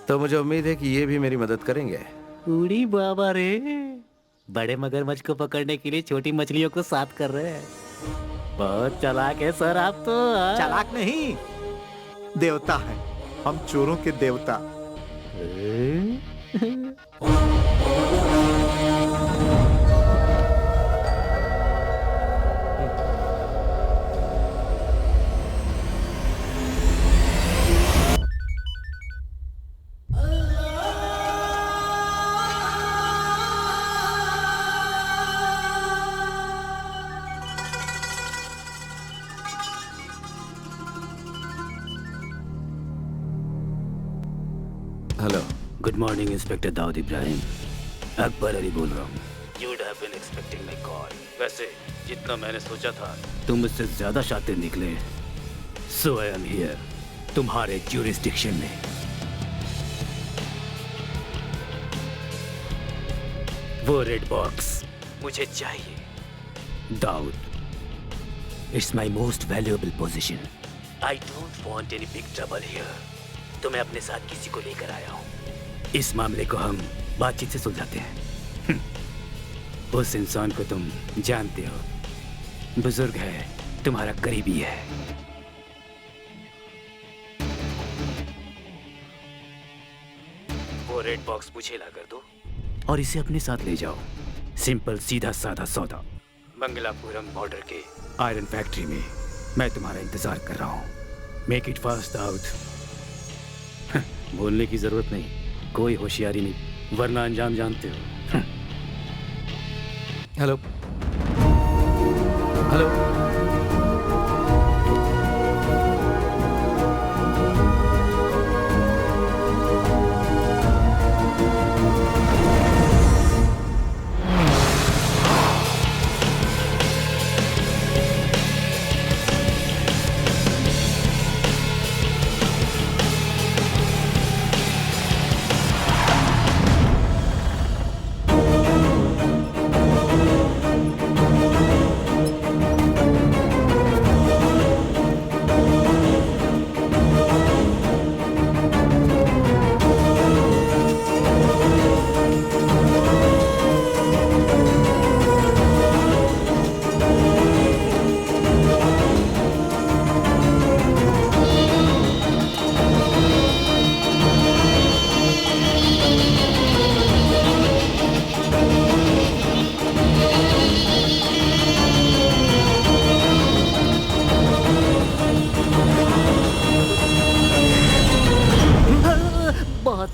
तो मुझे उम्मीद है कि ये भी मेरी मदद करेंगे। उड़ी बाबा रे, बड़े मगरमच्छ को पकड़ने के लिए छोटी मछलियों को साथ कर रहे हैं। बहुत चालाक है सर आप तो। चालाक नहीं, देवता है हम, चोरों के देवता। Hello. Good morning inspector Dawood Ibrahim. Akbar Ali बोल रहा हूँ। You'd have been expecting my call. वैसे जितना मैंने सोचा था तुम मुझसे ज्यादा शातिर निकले। So I am here, तुम्हारे jurisdiction में। वो रेड बॉक्स मुझे चाहिए Dawood. It's my most valuable possession. I don't want any big trouble here. तो मैं अपने साथ किसी को लेकर आया हूँ। इस मामले को हम बातचीत से सुलझाते हैं। उस इंसान को तुम जानते हो, बुजुर्ग है, तुम्हारा करीबी है। वो रेड बॉक्स मुझे ला कर दो और इसे अपने साथ ले जाओ। सिंपल सीधा साधा सौदा। मंगलापुरम बॉर्डर के आयरन फैक्ट्री में मैं तुम्हारा इंतजार कर रहा हूँ। Make it fast Dawood. बोलने की जरूरत नहीं, कोई होशियारी नहीं, वरना अंजाम जानते हो। Hello hello.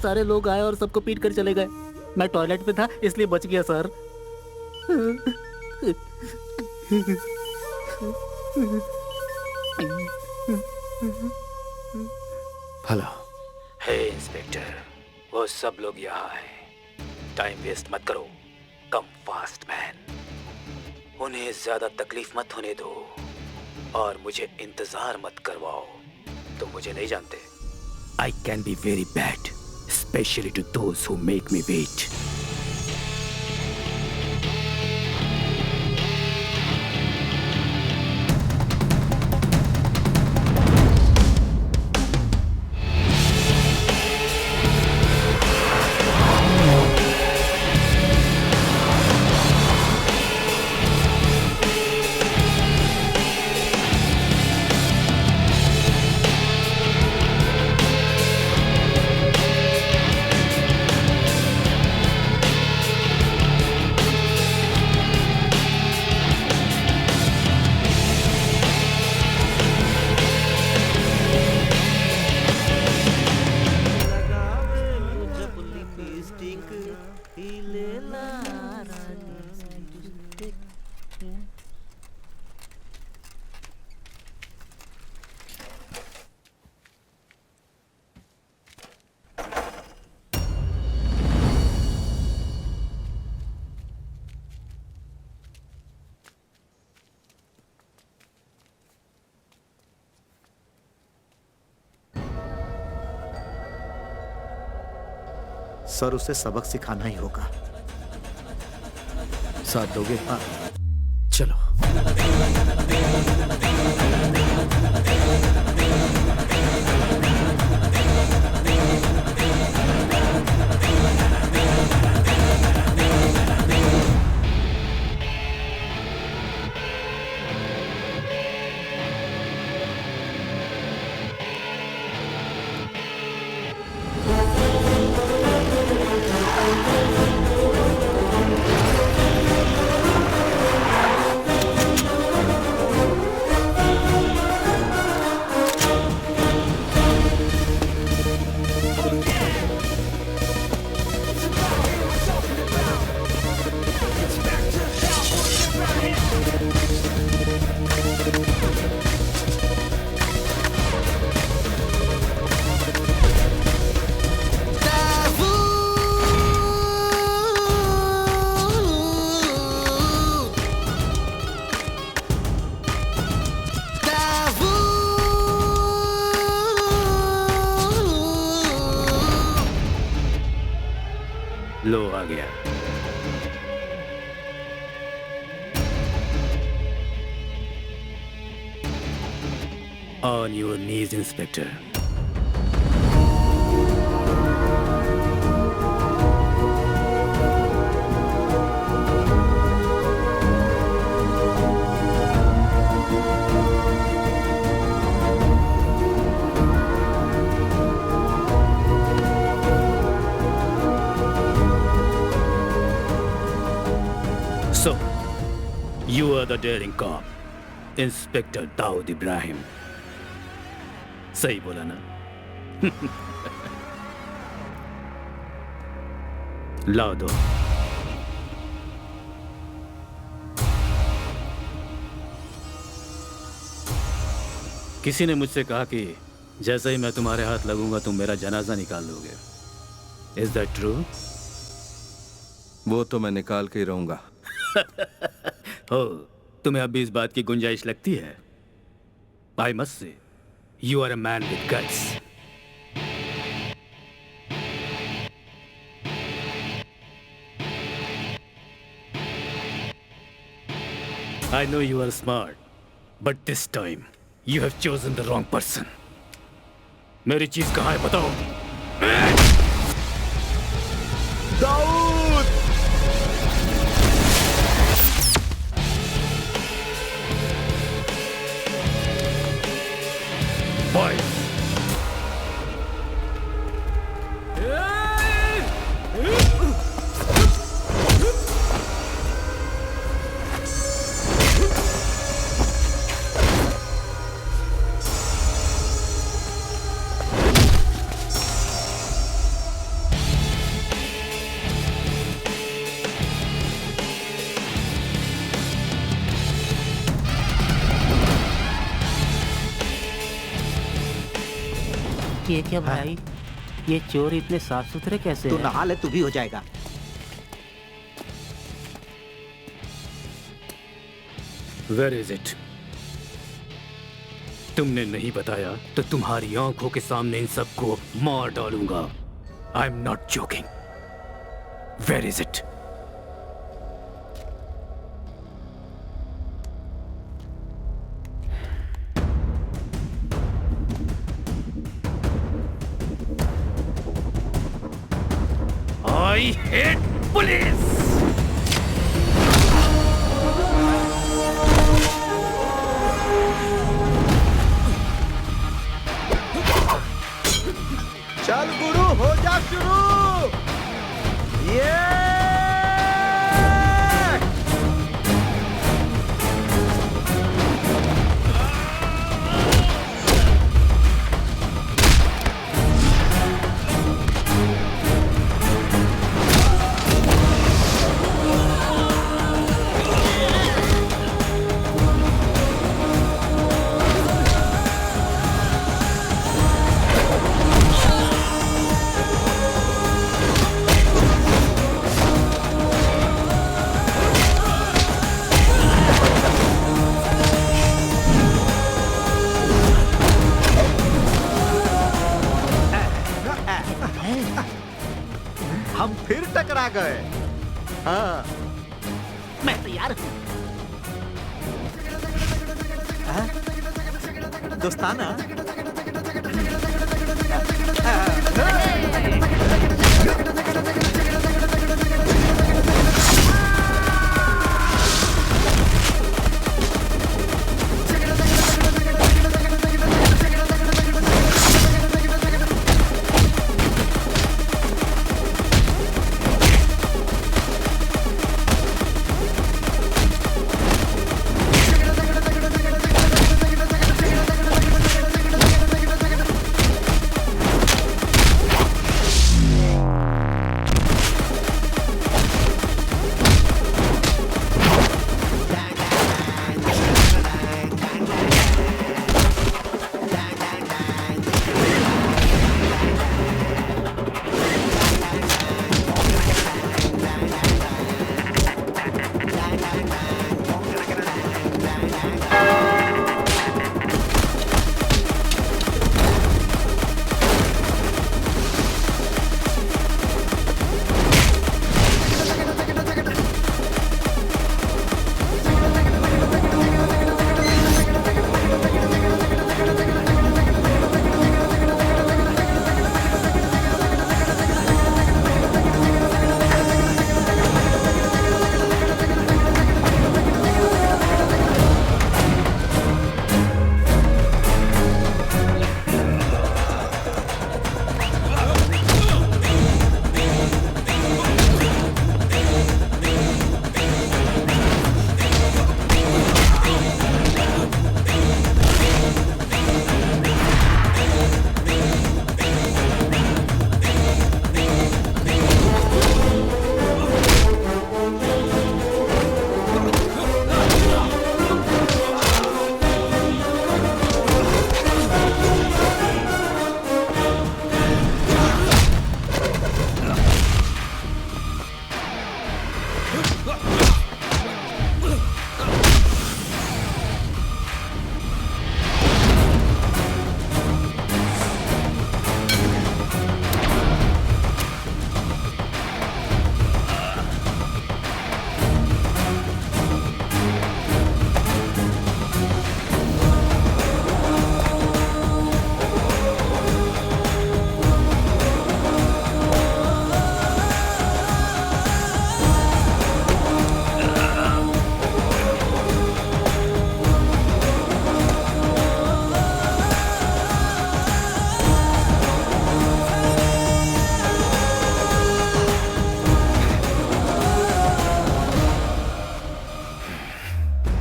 सारे लोग आए और सबको पीट कर चले गए। मैं टॉयलेट पे था इसलिए बच गया सर। हेलो। हे इंस्पेक्टर, वो सब लोग यहाँ हैं। टाइम वेस्ट मत करो, कम फास्ट मैन। उन्हें ज्यादा तकलीफ मत होने दो और मुझे इंतजार मत करवाओ। तुम मुझे नहीं जानते। I can be very bad, especially to those who make me wait. Sir उसे सबक सिखाना ही होगा। साथ दोगे? हाँ। चलो। लो आ गया। On your knees, Inspector. So, you are the daring cop, Inspector Daud Ibrahim. सही बोला ना? लाओ दो। किसी ने मुझसे कहा कि जैसे ही मैं तुम्हारे हाथ लगूंगा तुम मेरा जनाजा निकाल दोगे। Is that true? वो तो मैं निकाल के ही रहूंगा। हो, तुम्हें अभी इस बात की गुंजाइश लगती है? I must say, you are a man with guts. I know you are smart, but this time you have chosen the wrong person. मेरी चीज कहाँ है बताओ? दाऊद! Boy. ये क्या भाई? ये चोर इतने साफ सुथरे कैसे तू हैं? नहा ले, तू भी हो जाएगा। Where is it? तुमने नहीं बताया तो तुम्हारी आंखों के सामने इन सबको मार डालूंगा। I'm not joking. Where is it? I hate police! चल गुरु, हो जा शुरू। ये फिर टकरा गए। हाँ मैं तैयार हूँ। दोस्ताना।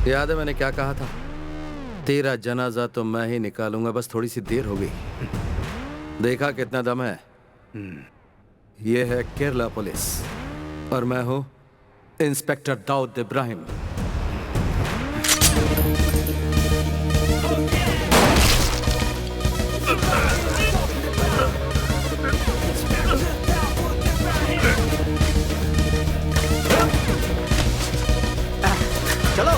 याद है मैंने क्या कहा था? तेरा जनाजा तो मैं ही निकालूंगा, बस थोड़ी सी देर हो गई। देखा कितना दम है। ये है केरला पुलिस और मैं हूं इंस्पेक्टर दाऊद इब्राहिम। चलो।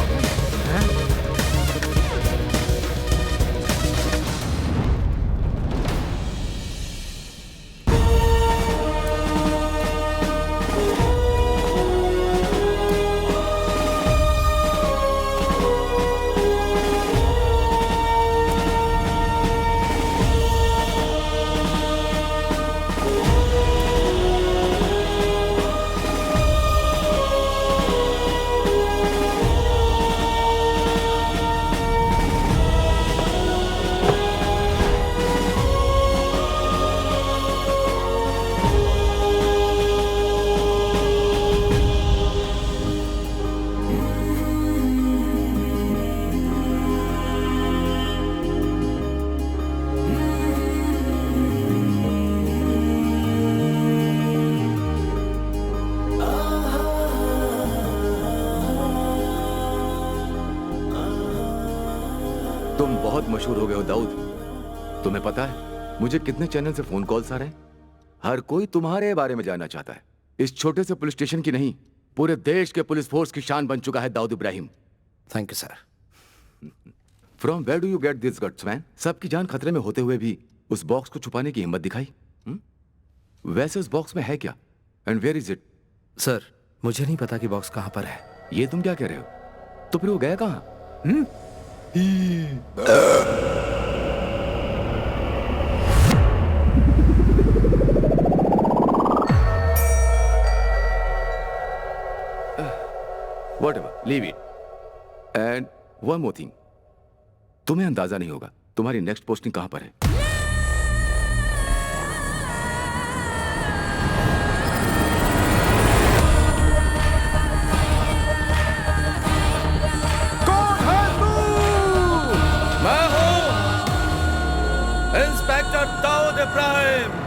तुम बहुत मशहूर हो गए हो दाऊद। तुम्हें पता है मुझे कितने चैनल से फोन कॉल्स आ रहे हैं? हर कोई तुम्हारे बारे में जानना चाहता है। इस छोटे से पुलिस स्टेशन की नहीं, पूरे देश के पुलिस फोर्स की शान बन चुका है Dawood Ibrahim. Thank you sir. From where do you get this guts man? सबकी जान खतरे में होते हुए भी उस बॉक्स को छुपाने की हिम्मत दिखाई। वैसे उस बॉक्स में है क्या? And where is it? Sir, मुझे नहीं पता कि बॉक्स कहां पर है। ये तुम क्या कह रहे हो? तो फिर वो गया कहां? Whatever, leave it. And one more thing. तुम्हें अंदाजा नहीं होगा तुम्हारी नेक्स्ट पोस्टिंग कहां पर है। मैं हूं इंस्पेक्टर दाऊद इब्राहिम।